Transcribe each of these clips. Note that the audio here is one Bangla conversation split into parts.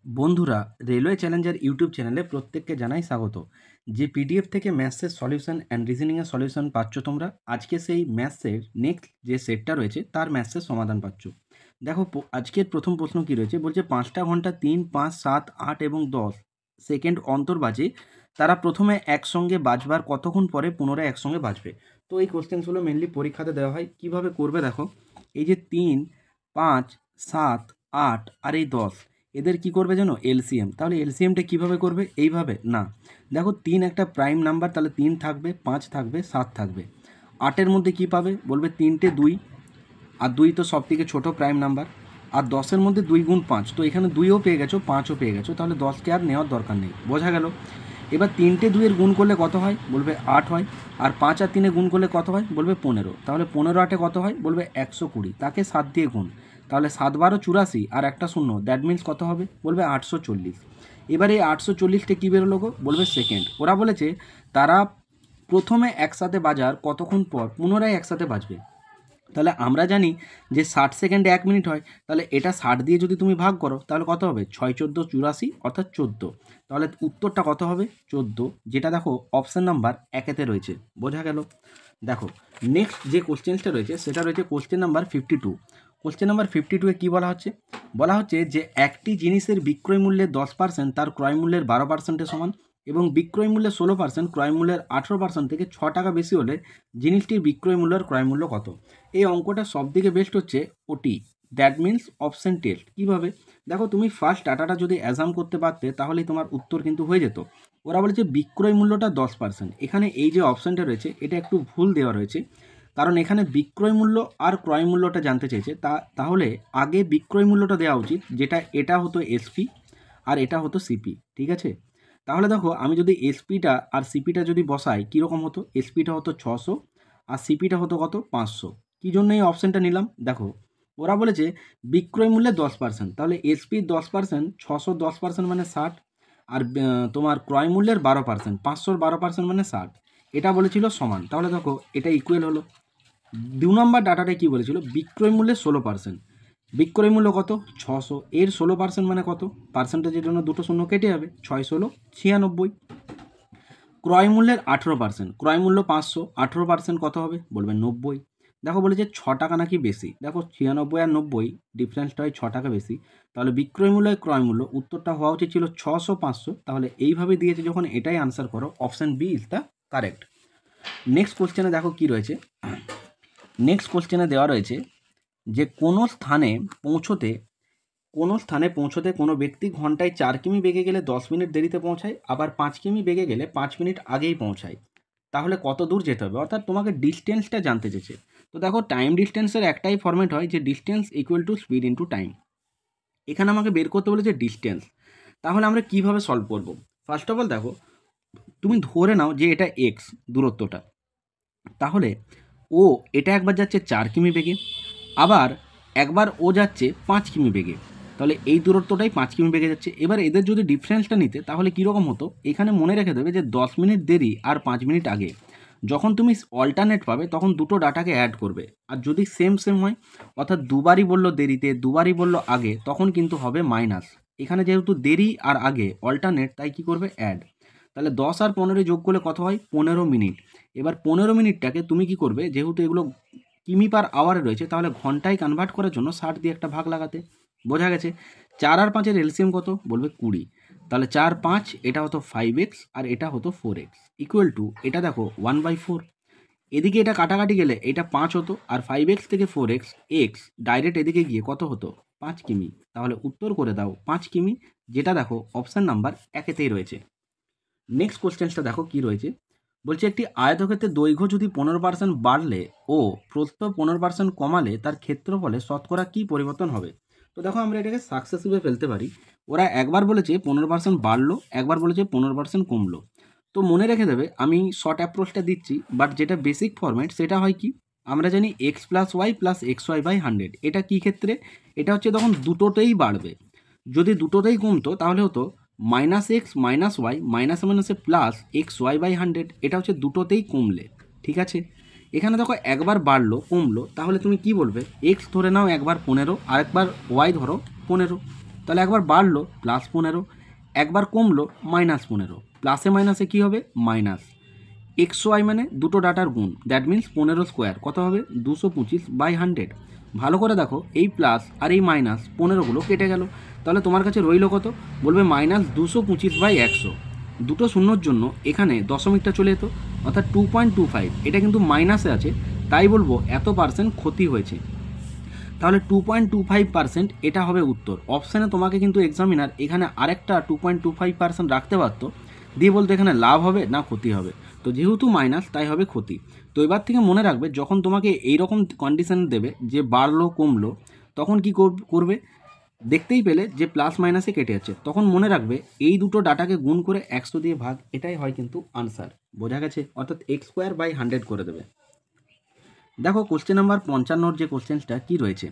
বন্ধুরা, রেলওয়ে চ্যালেঞ্জার ইউটিউব চ্যানেলে প্রত্যেককে জানাই স্বাগত। যে পিডিএফ থেকে ম্যাথসের সলিউশন অ্যান্ড রিজনিংয়ের সলিউশন পাচ্ছ তোমরা, আজকে সেই ম্যাথসের নেক্সট যে সেটটা রয়েছে তার ম্যাথসের সমাধান পাচ্ছ। দেখো, আজকের প্রথম প্রশ্ন কি রয়েছে, বলছে 5টা ঘন্টা 3, 5, 7, 8 এবং 10 সেকেন্ড অন্তর বাজে, তারা প্রথমে একসঙ্গে বাজবার কতক্ষণ পরে পুনরায় একসঙ্গে বাজবে। তো এই কোশ্চেন্সগুলো মেনলি পরীক্ষাতে দেওয়া হয়। কিভাবে করবে দেখো, এই যে 3, 5, 7, 8 আর এই 10, এদের কি করবে জানো, এলসিএম। তাহলে এলসিএমটা কিভাবে করবে, এইভাবে না। দেখো, 3 একটা প্রাইম নাম্বার, তাহলে 3 থাকবে, 5 থাকবে, 7 থাকবে। 8-এর মধ্যে কি পাবে, বলবে 3টে 2, আর 2 তো সব থেকে ছোটো প্রাইম নাম্বার। আর 10-এর মধ্যে 2 গুণ 5, তো এখানে 2ও পেয়ে গেছো, 5ও পেয়ে গেছো, তাহলে 10কে আর নেওয়ার দরকার নেই। বোঝা গেল? এবার 3টে 2-এর গুণ করলে কত হয়, বলবে 8 হয়। আর 5 আর 3-এ গুণ করলে কত হয়, বলবে 15। তাহলে 15 8-এ কত হয়, বলবে 120। তাকে 7 দিয়ে গুণ, তাহলে 7 12 84 আর একটা শূন্য, দ্যাট মিন্স কত হবে, বলবে 840। এবার এই 840টা কী বেরোলো গো, বলবে সেকেন্ড। ওরা বলেছে তারা প্রথমে একসাথে বাজার কতক্ষণ পর পুনরায় একসাথে বাজবে। তাহলে আমরা জানি যে 60 সেকেন্ডে 1 মিনিট হয়, তাহলে এটা 60 দিয়ে যদি তুমি ভাগ করো তাহলে কত হবে, 6 14 84 অর্থাৎ 14। তাহলে উত্তরটা কত হবে, 14, যেটা দেখো অপশান নাম্বার 1-এতে রয়েছে। বোঝা গেল? দেখো, নেক্সট যে কোশ্চেনটা রয়েছে সেটা রয়েছে কোশ্চেন নাম্বার 52। কোশ্চেন নাম্বার 52-এ কী বলা হচ্ছে, বলা হচ্ছে যে একটি জিনিসের বিক্রয় মূল্যের 10% তার ক্রয় মূল্যের 12%-এর সমান, এবং বিক্রয় মূল্যের 16% ক্রয় মূল্যের 18% থেকে 6 টাকা বেশি হলে জিনিসটির বিক্রয় মূল্য আর ক্রয় মূল্য কত। এই অঙ্কটা সব থেকে বেস্ট হচ্ছে ওটি, দ্যাট মিন্স অপশন টেস্ট। কীভাবে, দেখো, তুমি ফার্স্ট ডাটাটা যদি অ্যাজাম করতে পারতে তাহলেই তোমার উত্তর কিন্তু হয়ে যেত। ওরা বলেছে বিক্রয় মূল্যটা 10%। এখানে এই যে অপশানটা রয়েছে এটা একটু ভুল দেওয়া রয়েছে, কারণ এখানে বিক্রয় মূল্য আর ক্রয় মূল্যটা জানতে চেয়েছে। তাহলে আগে বিক্রয় মূল্যটা দেওয়া উচিত, যেটা এটা হতো এসপি আর এটা হতো সিপি। ঠিক আছে? তাহলে দেখো, আমি যদি এসপিটা আর সিপিটা যদি বসাই, কীরকম হতো, এসপিটা হতো 600 আর সিপিটা হতো কত, 500। কী জন্য এই অপশানটা নিলাম, দেখো ওরা বলেছে বিক্রয় মূল্যে 10%, তাহলে এসপির 10%, 600 10% মানে 60, আর তোমার ক্রয় মূল্যের 12%, 500-র 12% মানে 60। এটা বলেছিল সমান, তাহলে দেখো এটা ইকুয়াল হলো। 2 নম্বর ডাটাটায় কী বলেছিল, বিক্রয় মূল্যের 16%, বিক্রয় মূল্য কত, 600, এর 16% মানে কত, পার্সেন্টেজের জন্য দুটো শূন্য কেটে যাবে, 6 16 96। ক্রয় মূল্যের 18%, ক্রয় মূল্য 500, 18% কত হবে, বলবে 90। দেখো বলেছে 6 টাকা নাকি বেশি, দেখো 96 আর 90 ডিফারেন্সটা হয় 6 টাকা বেশি, তাহলে বিক্রয় মূল্য আর ক্রয় মূল্য উত্তরটা হওয়া উচিত ছিল 600 500। তাহলে এইভাবে দিয়েছে যখন, এটাই আনসার করো, option B is the correct. Next কোশ্চেনে দেখো কি রয়েছে। নেক্সট কোশ্চেনে দেওয়া রয়েছে যে কোনো স্থানে পৌঁছতে কোনো ব্যক্তি ঘন্টায় 4 কিমি বেগে গেলে 10 মিনিট দেরিতে পৌঁছায়, আবার 5 কিমি বেগে গেলে 5 মিনিট আগেই পৌঁছায়। তাহলে কত দূর যেতে হবে, অর্থাৎ তোমাকে ডিস্টেন্সটা জানতে চেয়েছে। তো দেখো, টাইম ডিস্টেন্সের একটাই ফর্মেট হয় যে distance equal to speed into time. এখানে আমাকে বের করতে বলেছে ডিস্টেন্স। তাহলে আমরা কিভাবে সলভ করব, ফার্স্ট অফ অল দেখো, তুমি ধরে নাও যে এটা এক্স দূরত্বটা, তাহলে ও এটা একবার যাচ্ছে 4 কিমি বেগে, আবার একবার ও যাচ্ছে 5 কিমি বেগে, তাহলে এই দূরত্বটাই 5 কিমি বেগে যাচ্ছে। এবার এদের যদি ডিফারেন্সটা নিতে তাহলে কীরকম হতো, এখানে মনে রেখে দেবে যে 10 মিনিট দেরি আর 5 মিনিট আগে, যখন তুমি অল্টারনেট পাবে তখন দুটো ডাটাকে অ্যাড করবে, আর যদি সেম সেম হয়, অর্থাৎ দুবারই বললো দেরিতে দুবারই বললো আগে, তখন কিন্তু হবে মাইনাস। এখানে যেহেতু দেরি আর আগে অল্টারনেট, তাই কি করবে, অ্যাড। তাহলে 10 আর 15 যোগ করলে কত হয়, 15 মিনিট। এবার 15 মিনিটটাকে তুমি কি করবে, যেহেতু এগুলো কিমি পার আওয়ারে রয়েছে, তাহলে ঘন্টায় কনভার্ট করার জন্য 60 দিয়ে একটা ভাগ লাগাতে। বোঝা গেছে? 4 আর 5-এর এলসিএম কত, বলবে 20। তাহলে 4 5, এটা হতো 5x আর এটা হতো 4x, ইকুয়াল টু, এটা দেখো 1/4। এদিকে এটা কাটাকাটি গেলে এটা 5 হতো, আর 5x থেকে 4x এক্স ডাইরেক্ট এদিকে গিয়ে কত হতো, 5 কিমি। তাহলে উত্তর করে দাও 5 কিমি, যেটা দেখো অপশান নাম্বার 1-এতেই রয়েছে। নেক্সট কোশ্চেনটা দেখো কি রয়েছে, বলছে একটি আয়তক্ষেত্রের দৈর্ঘ্য যদি 15% বাড়লে ও প্রস্থ 15% কমালে তার ক্ষেত্রফলে শতকরা কী পরিবর্তন হবে। তো দেখো, আমরা এটাকে সাকসেসিভে ফেলতে পারি। ওরা একবার বলেছে 15% বাড়লো, একবার বলেছে 15% কমলো। তো মনে রেখে দেবে, আমি শর্ট অ্যাপ্রোচটা দিচ্ছি, বাট যেটা বেসিক ফরম্যাট সেটা হয় কি, আমরা জানি x + y + xy/100। এটা কী ক্ষেত্রে, এটা হচ্ছে তখন দুটোতেই বাড়বে। যদি দুটোতেই কমতো তাহলে হতো -x - y, মাইনাসে মাইনাসে প্লাস xy/100। এটা হচ্ছে দুটোতেই কমলে। ঠিক আছে? এখানে দেখো একবার বাড়লো কমলো, তাহলে তুমি কি বলবে, x ধরে নাও একবার 15, আরেকবার y ধরো 15। তাহলে একবার বাড়লো +15, একবার কমলো -15, প্লাসে মাইনাসে কী হবে মাইনাস। XY মানে দুটো ডাটার গুণ, দ্যাট মিন্স 15 স্কোয়ার কত হবে 225/100। ভালো করে দেখো এই প্লাস আর এই মাইনাস 15গুলো কেটে গেল, তাহলে তোমার কাছে রইল কত, বলবে -225/100। দুটো শূন্যর জন্য এখানে দশমিকটা চলে যেত, অর্থাৎ 2.25। এটা কিন্তু মাইনাসে আছে, তাই বলবো এত পার্সেন্ট ক্ষতি হয়েছে। তাহলে 2.25% এটা হবে উত্তর। অপশানে তোমাকে কিন্তু এক্সামিনার এখানে আরেকটা 2.25% রাখতে পারত, দিয়ে বলতো এখানে লাভ হবে না ক্ষতি হবে। তো যেহেতু মাইনাস তাই হবে ক্ষতি। তো এবার থেকে মনে রাখবে যখন তোমাকে এইরকম কন্ডিশন দেবে যে বাড়লো কমলো, তখন কি করবে, দেখতেই পেলে যে প্লাস মাইনাসে কেটে যাচ্ছে, তখন মনে রাখবে এই দুটো ডাটাকে গুণ করে 100 দিয়ে ভাগ, এটাই হয় কিন্তু আনসার। বোঝা গেছে? অর্থাৎ x²/100 করে দেবে। দেখো কোশ্চেন নাম্বার 55 যে কোশ্চেনটা কি রয়েছে,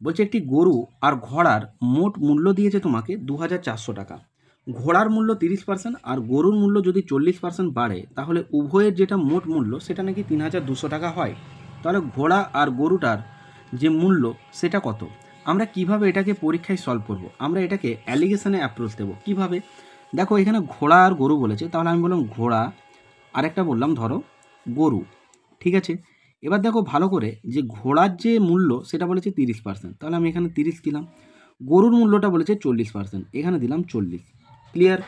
বলছে একটি গরু আর ঘোড়ার মোট মূল্য দিয়েছে তোমাকে 2400 টাকা। ঘোড়ার মূল্য 30% আর গরুর মূল্য যদি 40% বাড়ে, তাহলে উভয়ের যেটা মোট মূল্য সেটা নাকি 3200 টাকা হয়। তাহলে ঘোড়া আর গরুটার যে মূল্য সেটা কত? আমরা কিভাবে এটাকে পরীক্ষায় সলভ করব? আমরা এটাকে অ্যালিগেশনে অ্যাপ্রোচ দেবো কিভাবে? দেখো এখানে ঘোড়া আর গরু বলেছে, তাহলে আমি বললাম ঘোড়া, আরেকটা বললাম ধরো গরু, ঠিক আছে। এবার দেখো ভালো করে যে ঘোড়ার যে মূল্য সেটা বলেছে 30%, তাহলে আমি এখানে 30 দিলাম। গরুর মূল্যটা বলেছে 40%, এখানে দিলাম 40। ক্লিয়ার?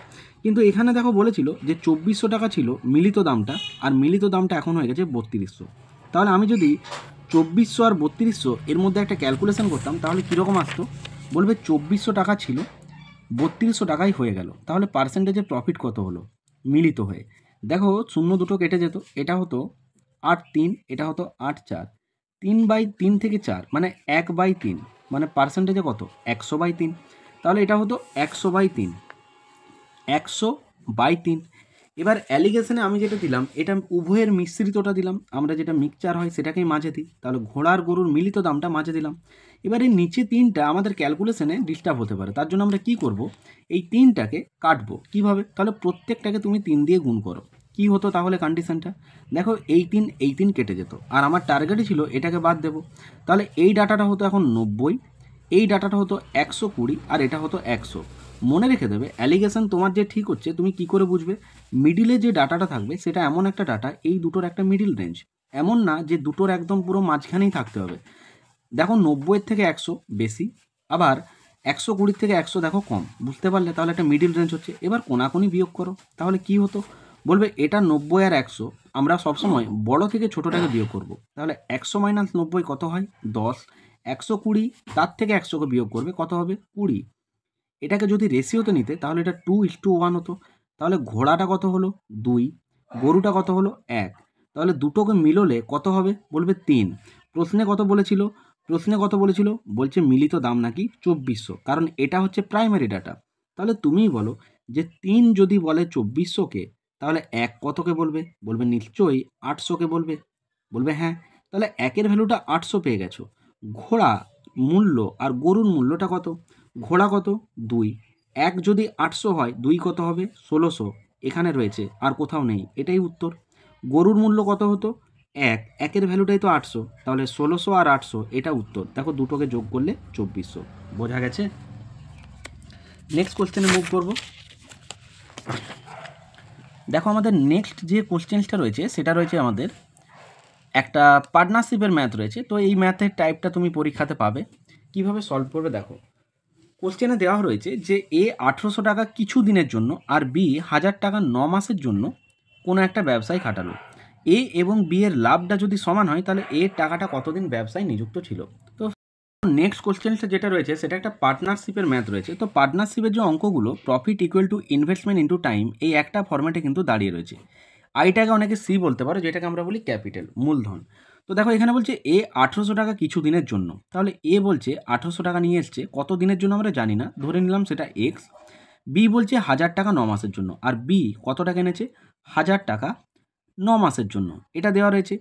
কিন্তু এখানে দেখো বলেছিল যে 2400 টাকা ছিল মিলিত দামটা, আর মিলিত দামটা এখন হয়ে গেছে 3200। তাহলে আমি যদি 2400 আর 3200 এর মধ্যে একটা ক্যালকুলেশন করতাম, তাহলে কীরকম আসতো, বলবে 2400 টাকা ছিল 3200 টাকাই হয়ে গেল। তাহলে পার্সেন্টেজে প্রফিট কত হলো মিলিত হয়ে? দেখো শূন্য দুটো কেটে যেত, এটা হতো 8×3, এটা হতো 8×4, 3/3 থেকে 4 মানে 1/3, মানে পার্সেন্টেজে কত 100/3। তাহলে এটা হতো 100/3, 100/3। এবার অ্যালিগেশনে আমি যেটা দিলাম এটা উভয়ের মিশ্রিতটা দিলাম, আমরা যেটা মিক্সচার হয় সেটাকেই মাঝে দিই, তাহলে ঘোড়ার গরুর মিলিত দামটা মাঝে দিলাম। এবার এই নিচে 3টা আমাদের ক্যালকুলেশনে ডিস্টার্ব হতে পারে, তার জন্য আমরা কি করব, এই 3টাকে কাটবো কিভাবে, তাহলে প্রত্যেকটাকে তুমি 3 দিয়ে গুণ করো। কি হতো তাহলে কন্ডিশনটা, দেখো এই 3 কেটে যেত, আর আমার টার্গেটই ছিল এটাকে বাদ দেবো। তাহলে এই ডাটাটা হতো এখন 90, এই ডাটাটা হতো 120, আর এটা হতো 100। মনে রেখে দেবে অ্যালিগেশন তোমার যে ঠিক হচ্ছে তুমি কি করে বুঝবে, মিডিলে যে ডাটাটা থাকবে সেটা এমন একটা ডাটা, এই দুটোর একটা মিডিল রেঞ্জ, এমন না যে দুটোর একদম পুরো মাঝখানেই থাকতে হবে। দেখো 90 থেকে 100 বেশি, আবার 120 থেকে 100 দেখো কম, বুঝতে পারলে? তাহলে একটা মিডিল রেঞ্জ হচ্ছে। এবার কোনাকুনি বিয়োগ করো, তাহলে কি হতো, বলবে এটা 90 আর 100, আমরা সবসময় বড় থেকে ছোটোটাকে বিয়োগ করব। তাহলে 100 - 90 কত হয় 10, 120 তার থেকে 100কে বিয়োগ করবে কত হবে 20। এটাকে যদি রেশিওতে নিতে তাহলে এটা 2:1 হতো। তাহলে ঘোড়াটা কত হলো 2, গরুটা কত হলো 1, তাহলে দুটোকে মিললে কত হবে, বলবে 3। প্রশ্নে কত বলেছিল, বলছে মিলিত দাম নাকি 2400, কারণ এটা হচ্ছে প্রাইমারি ডাটা। তাহলে তুমিই বলো যে 3 যদি বলে 2400কে, তাহলে 1 কতকে বলবে, বলবে নিশ্চয়ই 800কে বলবে, বলবে হ্যাঁ। তাহলে 1-এর ভ্যালুটা 800 পেয়ে গেছো। ঘোড়া মূল্য আর গরুর মূল্যটা কত, ঘোড়া কত 2, 1 যদি 800 হয় 2 কত হবে 1600, এখানে রয়েছে আর কোথাও নেই, এটাই উত্তর। গরুর মূল্য কত হতো 1, 1-এর ভ্যালুটাই তো 800, তাহলে 1600 আর 800 এটা উত্তর। দেখো দুটোকে যোগ করলে 2400। বোঝা গেছে? নেক্সট কোশ্চেনে মুভ করব। দেখো আমাদের নেক্সট যে কোশ্চেনটা রয়েছে সেটা রয়েছে আমাদের একটা পার্টনারশিপের ম্যাথ রয়েছে। তো এই ম্যাথের টাইপটা তুমি পরীক্ষাতে পাবে, কিভাবে সলভ করবে দেখো। কোশ্চেনে দেওয়া রয়েছে যে এ 1800 টাকা কিছু দিনের জন্য আর বি 1000 টাকা 9 মাসের জন্য কোনো একটা ব্যবসায় খাটালো। এ এবং বি এর লাভটা যদি সমান হয় তাহলে এর টাকাটা কতদিন ব্যবসায় নিযুক্ত ছিল। তো নেক্সট কোশ্চেনটা যেটা রয়েছে সেটা একটা পার্টনারশিপের ম্যাথ রয়েছে। তো পার্টনারশিপের যে অঙ্কগুলো profit equal to investment into time, এই একটা ফর্ম্যাটে কিন্তু দাঁড়িয়ে রয়েছে। আইটাকে অনেকে সি বলতে পারো, যেটাকে আমরা বলি ক্যাপিটাল, মূলধন। তো দেখো এখানে বলছে এ 1800 টাকা কিছু দিনের জন্য, তাহলে এ বলছে 1800 টাকা নিয়ে এসছে কত দিনের জন্য আমরা জানি না, ধরে নিলাম সেটা এক্স। বি বলছে 1000 টাকা 9 মাসের জন্য, আর বি কত টাকা এনেছে 1000 টাকা 9 মাসের জন্য, এটা দেওয়া রয়েছে।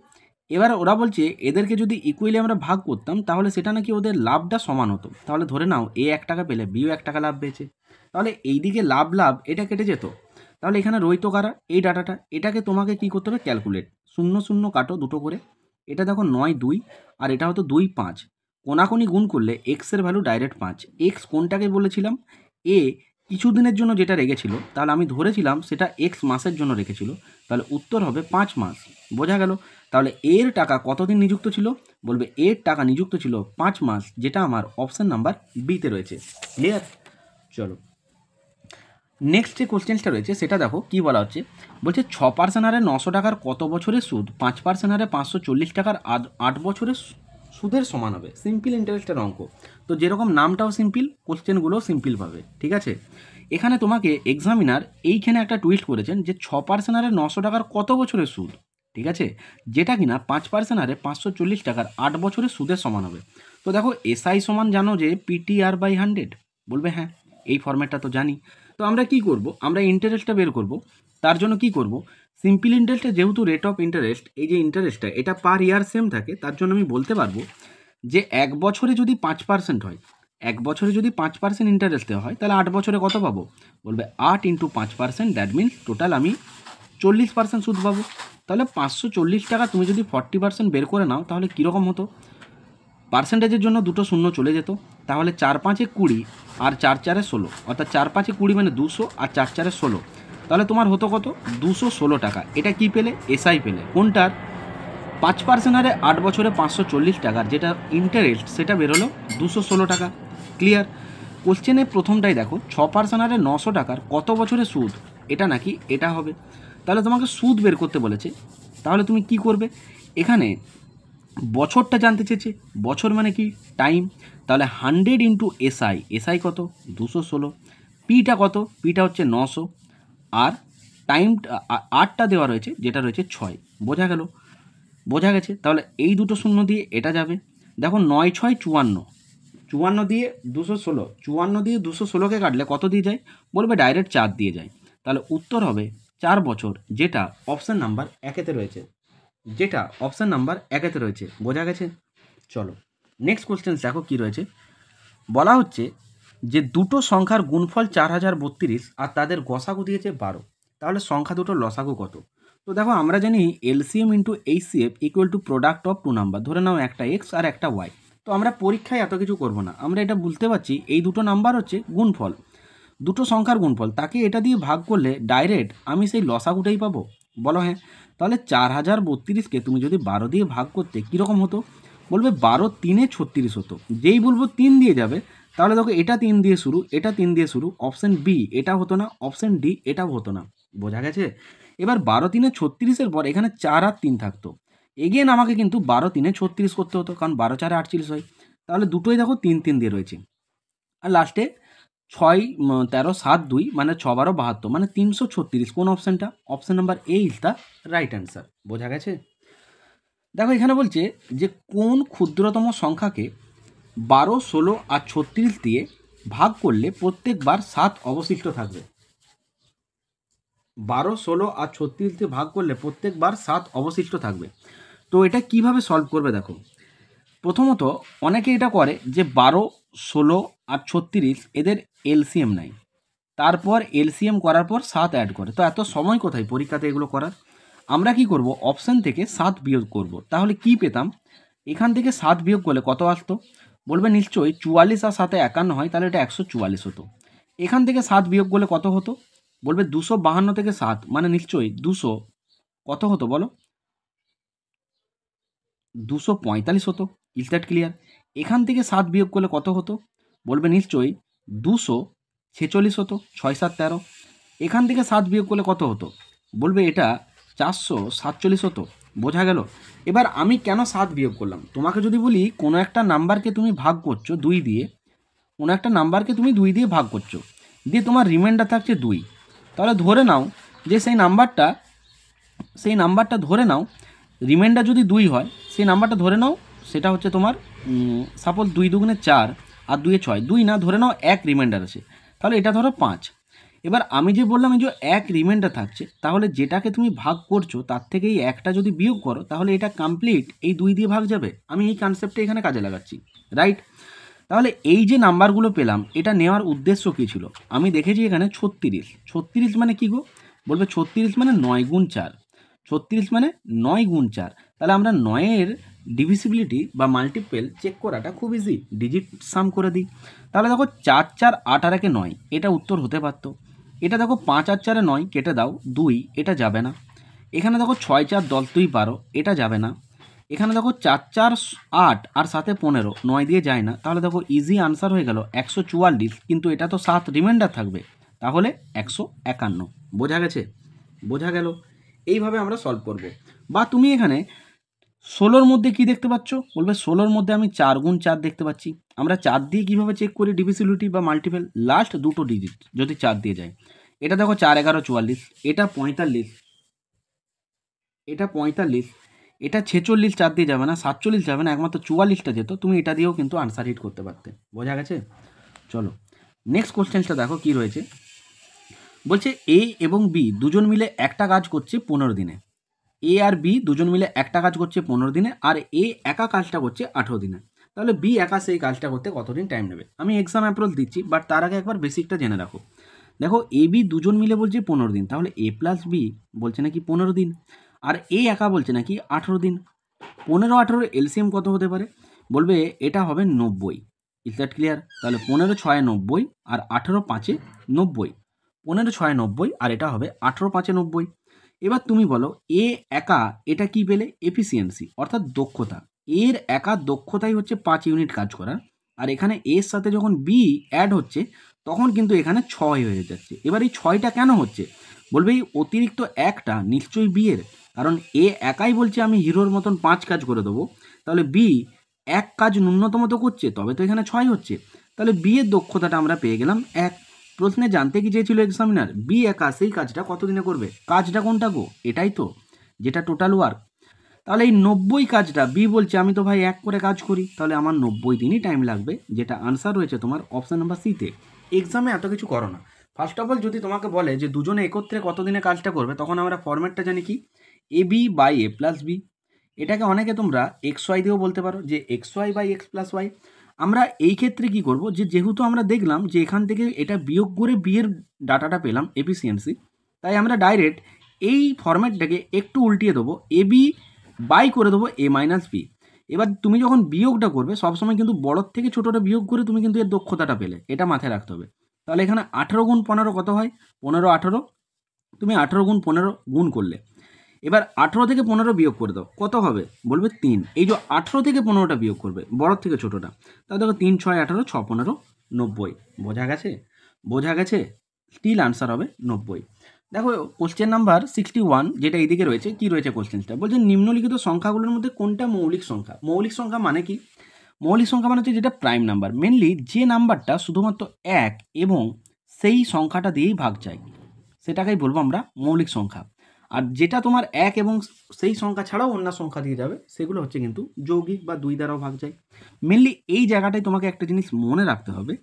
এবার ওরা বলছে এদেরকে যদি ইকুয়ালি আমরা ভাগ করতাম তাহলে সেটা নাকি ওদের লাভটা সমান হতো। তাহলে ধরে নাও এ 1 টাকা পেলে বিও 1 টাকা লাভ পেয়েছে, তাহলে এইদিকে লাভ এটা কেটে যেত। তাহলে এখানে রইতো কারা, এই ডাটাটা, এটাকে তোমাকে কি করতে হবে ক্যালকুলেট, 0 0 কাটো দুটো করে, এটা দেখো 9 2 আর এটা হতো 2 5, কোনাকুনি গুণ করলে এক্সের ভ্যালু ডাইরেক্ট 5। এক্স কোনটাকে বলেছিলাম? এ কিছুদিনের জন্য যেটা রেখেছিল, তাহলে আমি ধরেছিলাম সেটা এক্স মাসের জন্য রেখেছিল, তাহলে উত্তর হবে 5 মাস। বোঝা গেল? তাহলে এর টাকা কতদিন নিযুক্ত ছিল? বলবে এর টাকা নিযুক্ত ছিল 5 মাস, যেটা আমার অপশান নাম্বার বিতে রয়েছে। ক্লিয়ার? চলো নেক্সট যে কোশ্চেনটা রয়েছে সেটা দেখো কি বলা হচ্ছে। বলছে 6% হারে 900 টাকার কত বছরের সুদ 5% হারে 540 টাকার 8 বছরের সুদের সমান হবে। সিম্পল ইন্টারেস্টের অঙ্ক। তো যেরকম নামটাও সিম্পল, কোশ্চেনগুলোও সিম্পল পাবে। ঠিক আছে, এখানে তোমাকে এক্সামিনার এইখানে একটা টুইস্ট করেছেন যে 6% হারে 900 টাকার কত বছরের সুদ, ঠিক আছে, যেটা কিনা 5% হারে 540 টাকার 8 বছরের সুদের সমান হবে। তো দেখো এসআই সমান জানো যে PTR/100, বলবে হ্যাঁ এই ফর্ম্যাটটা তো জানি। তো আমরা কি করব, আমরা ইন্টারেস্টটা বের করব। তার জন্য কি করব, সিম্পল ইন্টারেস্টে যেহেতু রেট অফ ইন্টারেস্ট, এই যে ইন্টারেস্টটা এটা পার ইয়ার সেম থাকে, তার জন্য আমি বলতে পারবো যে 1 বছরে যদি 5% হয়, 1 বছরে যদি 5% ইন্টারেস্ট দেওয়া হয়, তাহলে 8 বছরে কত পাবো? বলবে 8 × 5%, দ্যাট মিনস টোটাল আমি 40% সুদ পাবো। তাহলে 540 টাকা তুমি যদি 40% বের করে নাও, তাহলে কীরকম হতো? পার্সেন্টেজের জন্য দুটো শূন্য চলে যেত, তাহলে 4 5 20 আর 4 4 16, অর্থাৎ 4 5 20 মানে 200 আর 4 4 16, তাহলে তোমার হতো কত? 216 টাকা। এটা কি পেলে? এসআই পেলে। কোনটার? 5% হারে 8 বছরে 540 টাকার যেটা ইন্টারেস্ট, সেটা বেরোলো 216 টাকা। ক্লিয়ার? কোশ্চেনে প্রথমটাই দেখো 6% হারে 900 টাকার কত বছরে সুদ, এটা নাকি এটা হবে। তাহলে তোমাকে সুদ বের করতে বলেছে, তাহলে তুমি কি করবে? এখানে বছরটা জানতে চেয়েছে, বছর মানে কি? টাইম। তাহলে 100 × এসআই, এসআই কত? 216। পিটা কত? পিটা হচ্ছে 900, আর টাইম 8টা দেওয়া রয়েছে, যেটা রয়েছে 6। বোঝা গেল? বোঝা গেছে? তাহলে এই দুটো শূন্য দিয়ে এটা যাবে। দেখো 9 6 54, 54 দিয়ে 216, 54 দিয়ে 216কে কাটলে কত দিয়ে যায়? বলবে ডাইরেক্ট 4 দিয়ে যায়। তাহলে উত্তর হবে 4 বছর, যেটা অপশান নাম্বার 1-তে রয়েছে, যেটা অপশান নাম্বার 1-তে রয়েছে। বোঝা গেছে? চলো নেক্সট কোশ্চেন দেখো কি রয়েছে। বলা হচ্ছে যে দুটো সংখ্যার গুণফল 4032 আর তাদের গসাগু দিয়েছে 12, তাহলে সংখ্যা দুটোর লসাগু কত? তো দেখো আমরা জানি LCM × HCF = product of two number. ধরে নাও একটা এক্স আর একটা ওয়াই। তো আমরা পরীক্ষায় এত কিছু করব না, আমরা এটা বুঝতে পারছি এই দুটো নাম্বার হচ্ছে গুণফল, দুটো সংখ্যার গুণফল, তাকে এটা দিয়ে ভাগ করলে ডাইরেক্ট আমি সেই লসাগুটাই পাবো। বলো হ্যাঁ। তাহলে 4032কে তুমি যদি 12 দিয়ে ভাগ করতে কীরকম হতো? বলবে 12 3 36 হতো। যেই বলবো 3 দিয়ে যাবে, তাহলে দেখো এটা 3 দিয়ে শুরু, এটা 3 দিয়ে শুরু, অপশান বি এটা হতো না, অপশান ডি এটাও হতো না। বোঝা গেছে? এবার 12 3 36-এর পর এখানে 4 আর 3 থাকতো। এগেন আমাকে কিন্তু 12 3 36 করতে হতো, কারণ 12 4 48 হয়। তাহলে দুটোই দেখো 3 3 দিয়ে রয়েছে। আর লাস্টে 6 13 7 2 মানে 6 12 72 মানে 336। কোন অপশানটা? Option number A is the right answer. বোঝা গেছে? দেখো এখানে বলছে যে কোন ক্ষুদ্রতম সংখ্যাকে 12 16 আর 36 দিয়ে ভাগ করলে প্রত্যেকবার 7 অবশিষ্ট থাকবে। 12 16 আর 36 দিয়ে ভাগ করলে প্রত্যেকবার 7 অবশিষ্ট থাকবে। তো এটা কিভাবে সলভ করবে দেখো। প্রথমত অনেকে এটা করে যে 12 16 আর 36 এদের এলসিএম নেয়, তারপর এলসিএম করার পর 7 অ্যাড করে। তো এত সময় কোথায় পরীক্ষাতে এগুলো করার? আমরা কি করব, অপশান থেকে 7 বিয়োগ করব। তাহলে কি পেতাম? এখান থেকে 7 বিয়োগ করলে কত আসতো? বলবে নিশ্চয়ই 44 আর 7 51 হয়, তাহলে এটা 144 হতো। এখান থেকে 7 বিয়োগ করলে কত হতো? বলবে 252 থেকে 7 মানে নিশ্চয়ই 200 কত হতো বলো? 245 হতো। Is that clear? এখান থেকে 7 বিয়োগ করলে কত হতো? বলবে নিশ্চয়ই 246 হতো। 6 7 13। এখান থেকে 7 বিয়োগ করলে কত হতো? বলবে এটা 447 হতো। বোঝা গেল? এবার আমি কেন 7 বিয়োগ করলাম? তোমাকে যদি বলি কোনো একটা নাম্বারকে তুমি ভাগ করছো 2 দিয়ে, কোনো একটা নাম্বারকে তুমি 2 দিয়ে ভাগ করছো, দিয়ে তোমার রিমাইন্ডার থাকছে 2, তাহলে ধরে নাও যে সেই নাম্বারটা ধরে নাও রিমাইন্ডার যদি 2 হয়, সেই নাম্বারটা ধরে নাও সেটা হচ্ছে তোমার সাপোজ 2 2 4 আর 2 6, 2 না ধরে নাও 1 রিমাইন্ডার আছে, তাহলে এটা ধরো 5। এবার আমি যে বললাম এই যে 1 রিমাইন্ডার থাকছে, তাহলে যেটাকে তুমি ভাগ করছো তার থেকে এই একটা যদি বিয়োগ করো, তাহলে এটা কমপ্লিট এই 2 দিয়ে ভাগ যাবে। আমি এই কনসেপ্টটা এখানে কাজে লাগাচ্ছি, রাইট? তাহলে এই যে নাম্বারগুলো পেলাম, এটা নেওয়ার উদ্দেশ্য কী ছিল? আমি দেখেছি এখানে 36, 36 মানে কী গো? বলবে 36 মানে 9 গুণ 4, 36 মানে 9 গুণ 4। তাহলে আমরা 9-এর ডিভিসিবিলিটি বা মাল্টিপেল চেক করাটা খুব ইজি, ডিজিট সাম করে দিই। তাহলে দেখো 4 4 8 আর 1 9, এটা উত্তর হতে পারত। এটা দেখো 5 আর 4 9 কেটে দাও 2, এটা যাবে না। এখানে দেখো 6 4 10 2 12, এটা যাবে না। এখানে দেখো 4 4 8 আর 7 15, 9 দিয়ে যায় না। তাহলে দেখো ইজি আনসার হয়ে গেল 144, কিন্তু এটা তো 7 রিমাইন্ডার থাকবে, তাহলে 151। বোঝা গেছে? বোঝা গেল? এইভাবে আমরা সলভ করব। বা তুমি এখানে 16-র মধ্যে কি দেখতে পাচ্ছ? বলবে 16-র মধ্যে আমি 4 গুণ 4 দেখতে পাচ্ছি। আমরা 4 দিয়ে কীভাবে চেক করি ডিভিসিবিলিটি বা মাল্টিপল? লাস্ট দুটো ডিজিট যদি 4 দিয়ে যায়। এটা দেখো 4 11 44, এটা 45, এটা 45, এটা 46, 4 দিয়ে যাবে না, 47 যাবে না, একমাত্র 44টা যেত। তুমি এটা দিয়েও কিন্তু আনসার হিট করতে পারতে। বোঝা গেছে? চলো নেক্সট কোশ্চেনটা দেখো কি রয়েছে। বলছে এ এবং বি দুজন মিলে একটা কাজ করছে 15 দিনে। এ আর বি দুজন মিলে একটা কাজ করছে 15 দিনে, আর এ একা কাজটা করছে 18 দিনে। তাহলে বি একা সেই কাজটা করতে কতদিন টাইম নেবে? আমি এক্সাম অ্যাপ্রোচ দিচ্ছি, বাট তার আগে একবার বেসিকটা জেনে রাখো। দেখো এ বি দুজন মিলে বলছে 15 দিন, তাহলে এ প্লাস বি বলছে নাকি 15 দিন, আর এ একা বলছে নাকি 18 দিন। 15 18 এলসিএম কত হতে পারে? বলবে এটা হবে 90। Is that clear? তাহলে 15 6 90 আর 18 5 90। 15 6 90 আর এটা হবে 18 5 90। এবার তুমি বলো এ একা এটা কি পেলে? এফিসিয়েন্সি, অর্থাৎ দক্ষতা। এর একা দক্ষতাই হচ্ছে 5 ইউনিট কাজ করার, আর এখানে এর সাথে যখন বি অ্যাড হচ্ছে তখন কিন্তু এখানে 6 হয়ে যাচ্ছে। এবার এই 6টা কেন হচ্ছে? বলবে এই অতিরিক্ত একটা নিশ্চয়ই বি এর, কারণ এ একাই বলছে আমি হিরোর মতন 5 কাজ করে দেবো, তাহলে বি এক কাজ ন্যূনতম তো করছে, তবে তো এখানে 6 হচ্ছে। তাহলে বি এর দক্ষতাটা আমরা পেয়ে গেলাম 1। প্রশ্নে জানতে কি চেয়েছিল এক্সামিনার? বি একা সেই কাজটা কতদিনে করবে? কাজটা কোনটা গো? এটাই তো, যেটা টোটাল ওয়ার্ক। তাহলে এই 90 কাজটা বি বলছে আমি তো ভাই 1 করে কাজ করি, তাহলে আমার 90 দিনই টাইম লাগবে, যেটা আনসার রয়েছে তোমার অপশান নাম্বার সিতে। এক্সামে এত কিছু করো না। ফার্স্ট অফ অল যদি তোমাকে বলে যে দুজনে একত্রে কতদিনে কাজটা করবে, তখন আমরা ফরম্যাটটা জানি কি? A B by A plus B. এটাকে অনেকে তোমরা এক্স ওয়াই দিয়েও বলতে পারো, যে X Y by X plus Y. আমরা এই ক্ষেত্রে কি করব, যে যেহেতু আমরা দেখলাম যে এখান থেকে এটা বিয়োগ করে বি এর ডাটাটা পেলাম এফিসিয়েন্সি, তাই আমরা ডাইরেক্ট এই ফরম্যাটটাকে একটু উল্টিয়ে দেবো, এ বি বাই করে দেবো এ মাইনাস বি। এবার তুমি যখন বিয়োগটা করবে সবসময় কিন্তু বড়োর থেকে ছোটোটা বিয়োগ করে তুমি কিন্তু এর দক্ষতাটা পেলে, এটা মাথায় রাখতে হবে। তাহলে এখানে 18 গুণ 15 কত হয়? 15 18, তুমি 18 গুণ 15 গুণ করলে, এবার 18 থেকে 15 বিয়োগ করে দাও, কত হবে? বলবে 3। এই যে 18 থেকে 15টা বিয়োগ করবে বড়োর থেকে ছোটোটা, তাহলে দেখো 3 6 18, 6 15 90। বোঝা গেছে? বোঝা গেছে? স্টিল আনসার হবে 90। দেখো কোশ্চেন নাম্বার 61 যেটা এইদিকে রয়েছে, কি রয়েছে কোশ্চেনটা? বলছে নিম্নলিখিত সংখ্যাগুলোর মধ্যে কোনটা মৌলিক সংখ্যা? মৌলিক সংখ্যা মানে কি? মৌলিক সংখ্যা মানে হচ্ছে যেটা প্রাইম নাম্বার, মেনলি যে নাম্বারটা শুধুমাত্র 1 এবং সেই সংখ্যাটা দিয়েই ভাগ যায়, সেটাকেই বলবো আমরা মৌলিক সংখ্যা। আর যেটা তোমার 1 এবং সেই সংখ্যা ছাড়াও অন্য সংখ্যা দিয়ে যাবে, সেগুলো হচ্ছে কিন্তু যৌগিক বা 2 দ্বারাও ভাগ যায়। মেনলি এই জায়গাটায় তোমাকে একটা জিনিস মনে রাখতে হবে,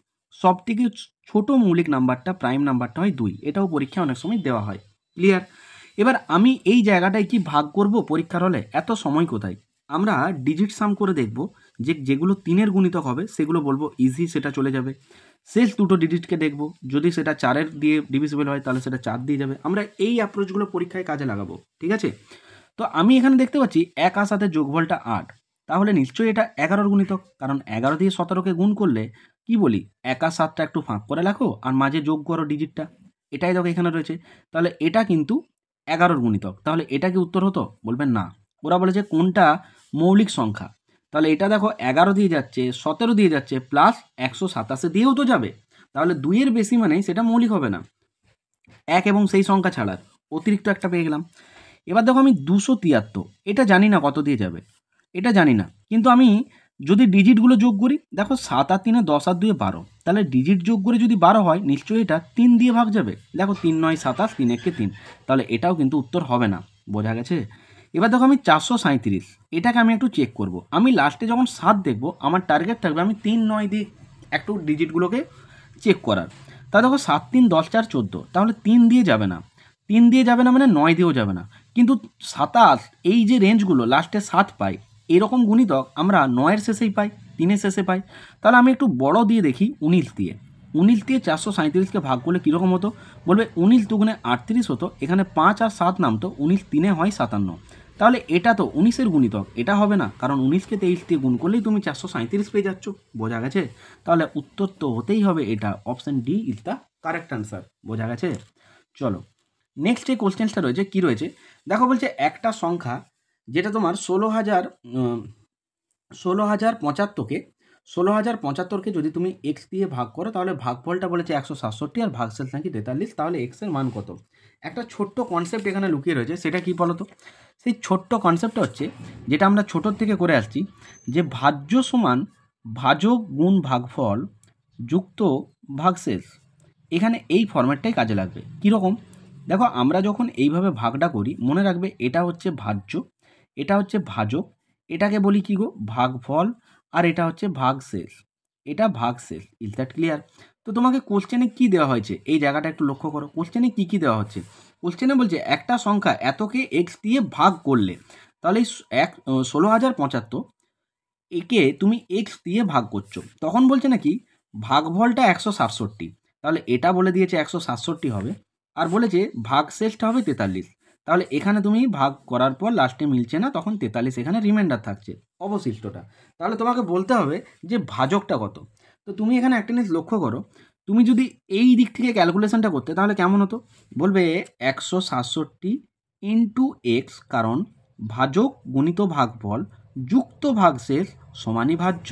সব থেকে ছোট মৌলিক নাম্বারটা, প্রাইম নাম্বারটা হয় 2। এটাও পরীক্ষা অনেক সময় দেওয়া হয়। ক্লিয়ার? এবার আমি এই জায়গাটায় কি ভাগ করব পরীক্ষার হলে? এত সময় কোথায়? আমরা ডিজিট সাম করে দেখব, যে যেগুলো 3-এর গুণিতক হবে সেগুলো বলবো ইজি, সেটা চলে যাবে। শেষ দুটো ডিজিটকে দেখব, যদি সেটা 4-এর দিয়ে ডিভিজিবল হয় তাহলে সেটা 4 দিয়ে যাবে। আমরা এই অ্যাপ্রোচগুলো পরীক্ষায় কাজে লাগাবো, ঠিক আছে? তো আমি এখানে দেখতে পাচ্ছি 1 আর সাথে যোগফলটা 8, তাহলে নিশ্চয়ই এটা 11-র গুণিতক, কারণ 11 দিয়ে 17কে গুণ করলে কি বলি, 1 আর 7টা একটু ফাঁক করে রাখো আর মাঝে যোগ করো ডিজিটটা, এটাই দেখো এখানে রয়েছে। তাহলে এটা কিন্তু 11-র গুণিতক, তাহলে এটা কি উত্তর হতো? বলবেন না। ওরা বলেছে কোনটা মৌলিক সংখ্যা, তাহলে এটা দেখো 11 দিয়ে যাচ্ছে, 17 দিয়ে যাচ্ছে, প্লাস 127 দিয়েও তো যাবে, তাহলে 2-এর বেশি মানেই সেটা মৌলিক হবে না, 1 এবং সেই সংখ্যা ছাড়ার অতিরিক্ত একটা পেয়ে গেলাম। এবার দেখো আমি 273, এটা জানি না কত দিয়ে যাবে, এটা জানি না, কিন্তু আমি যদি ডিজিটগুলো যোগ করি, দেখো 7 আর 3 10 আর 2 12, তাহলে ডিজিট যোগ করে যদি 12 হয় নিশ্চয়ই এটা 3 দিয়ে ভাগ যাবে। দেখো 3 9 27, 3 1 3, তাহলে এটাও কিন্তু উত্তর হবে না। বোঝা গেছে? এবার দেখো আমি 437, এটাকে আমি একটু চেক করব। আমি লাস্টে যখন 7 দেখবো, আমার টার্গেট থাকবে আমি 3 9 দিয়ে একটু ডিজিটগুলোকে চেক করার। তা দেখো 7 3 10 4 14, তাহলে 3 দিয়ে যাবে না, 3 দিয়ে যাবে না মানে 9 দিয়েও যাবে না, কিন্তু 27, এই যে রেঞ্জগুলো লাস্টে 7 পাই, এরকম গুণিতক আমরা 9-এর শেষেই পাই, 3-এর শেষে পাই। তাহলে আমি একটু বড় দিয়ে দেখি, 19 দিয়ে। 19 দিয়ে 437কে ভাগ করলে কীরকম হতো? বলবে 19 দুগুণে 38 হতো, এখানে 5 আর 7 নামতো, 19 3-এ হয় 57, তাহলে এটা তো 19-এর গুণিতক, এটা হবে না, কারণ 19কে 23 দিয়ে গুণ করলেই তুমি 437 পেয়ে যাচ্ছ। বোঝা গেছে? তাহলে উত্তর তো হতেই হবে এটা, option D is the correct answer. বোঝা গেছে? চলো নেক্সট যে কোশ্চেনটা রয়েছে কি রয়েছে দেখো, বলছে একটা সংখ্যা যেটা তোমার 16,075কে যদি তুমি এক্স দিয়ে ভাগ করো, তাহলে ভাগফলটা বলেছে 167 আর ভাগশেষ নাকি 43, তাহলে এক্স এর মান কত? একটা ছোট্ট কনসেপ্ট এখানে লুকিয়ে রয়েছে, সেটা কি বলো তো? সেই ছোট্ট কনসেপ্টটা হচ্ছে যেটা আমরা ছোটোর থেকে করে আসছি, যে ভাজ্য সমান ভাজক গুণ ভাগফল যুক্ত ভাগশেষ। এখানে এই ফরম্যাটটাই কাজে লাগবে। কীরকম? দেখো আমরা যখন এইভাবে ভাগটা করি, মনে রাখবে এটা হচ্ছে ভাজ্য, এটা হচ্ছে ভাজক, এটাকে বলি কি গো? ভাগফল, আর এটা হচ্ছে ভাগশেষ, এটা ভাগশেষ। Is that clear? তো তোমাকে কোশ্চেনে কি দেওয়া হয়েছে এই জায়গাটা একটু লক্ষ্য করো। কোশ্চেনে কি কি দেওয়া হচ্ছে? কোশ্চেনে বলছে একটা সংখ্যা এতকে এক্স দিয়ে ভাগ করলে, তাহলে 16,075 একে তুমি এক্স দিয়ে ভাগ করছো, তখন বলছে নাকি ভাগফলটা 167, তাহলে এটা বলে দিয়েছে 167 হবে, আর বলেছে ভাগশেষটা হবে 43। তাহলে এখানে তুমি ভাগ করার পর লাস্টে মিলছে না, তখন 43 এখানে রিমাইন্ডার থাকছে অবশিষ্টটা। তাহলে তোমাকে বলতে হবে যে ভাজকটা কত। তো তুমি এখানে একটা জিনিস লক্ষ্য করো, তুমি যদি এই দিক থেকে ক্যালকুলেশনটা করতে তাহলে কেমন হতো? বলবে 167 ইন্টু এক্স, কারণ ভাজক গুণিত ভাগফল যুক্ত ভাগশেষ সমানই ভাজ্য।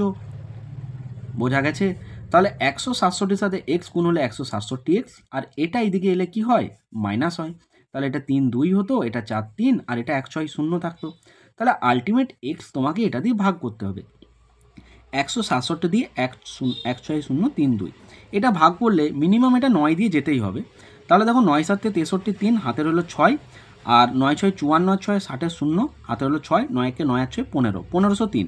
বোঝা গেছে? তাহলে 167-র সাথে এক্স গুণ হলে 167x, আর এটা এদিকে এলে কি হয়? মাইনাস হয়। তাহলে এটা 3 2 হতো, এটা 4 3, আর এটা 1 6 0 থাকতো। তাহলে আলটিমেট এক্স তোমাকে এটা দিয়ে ভাগ করতে হবে। 167 দিয়ে 1 6 0 3 2, এটা ভাগ করলে মিনিমাম এটা 9 দিয়ে যেতেই হবে। তাহলে দেখো 9 7 63 3, হাতের হলো 6, আর 9 6 54 6 60 0, হাতের হলো 6, 9 কে 9 6 15, 1503,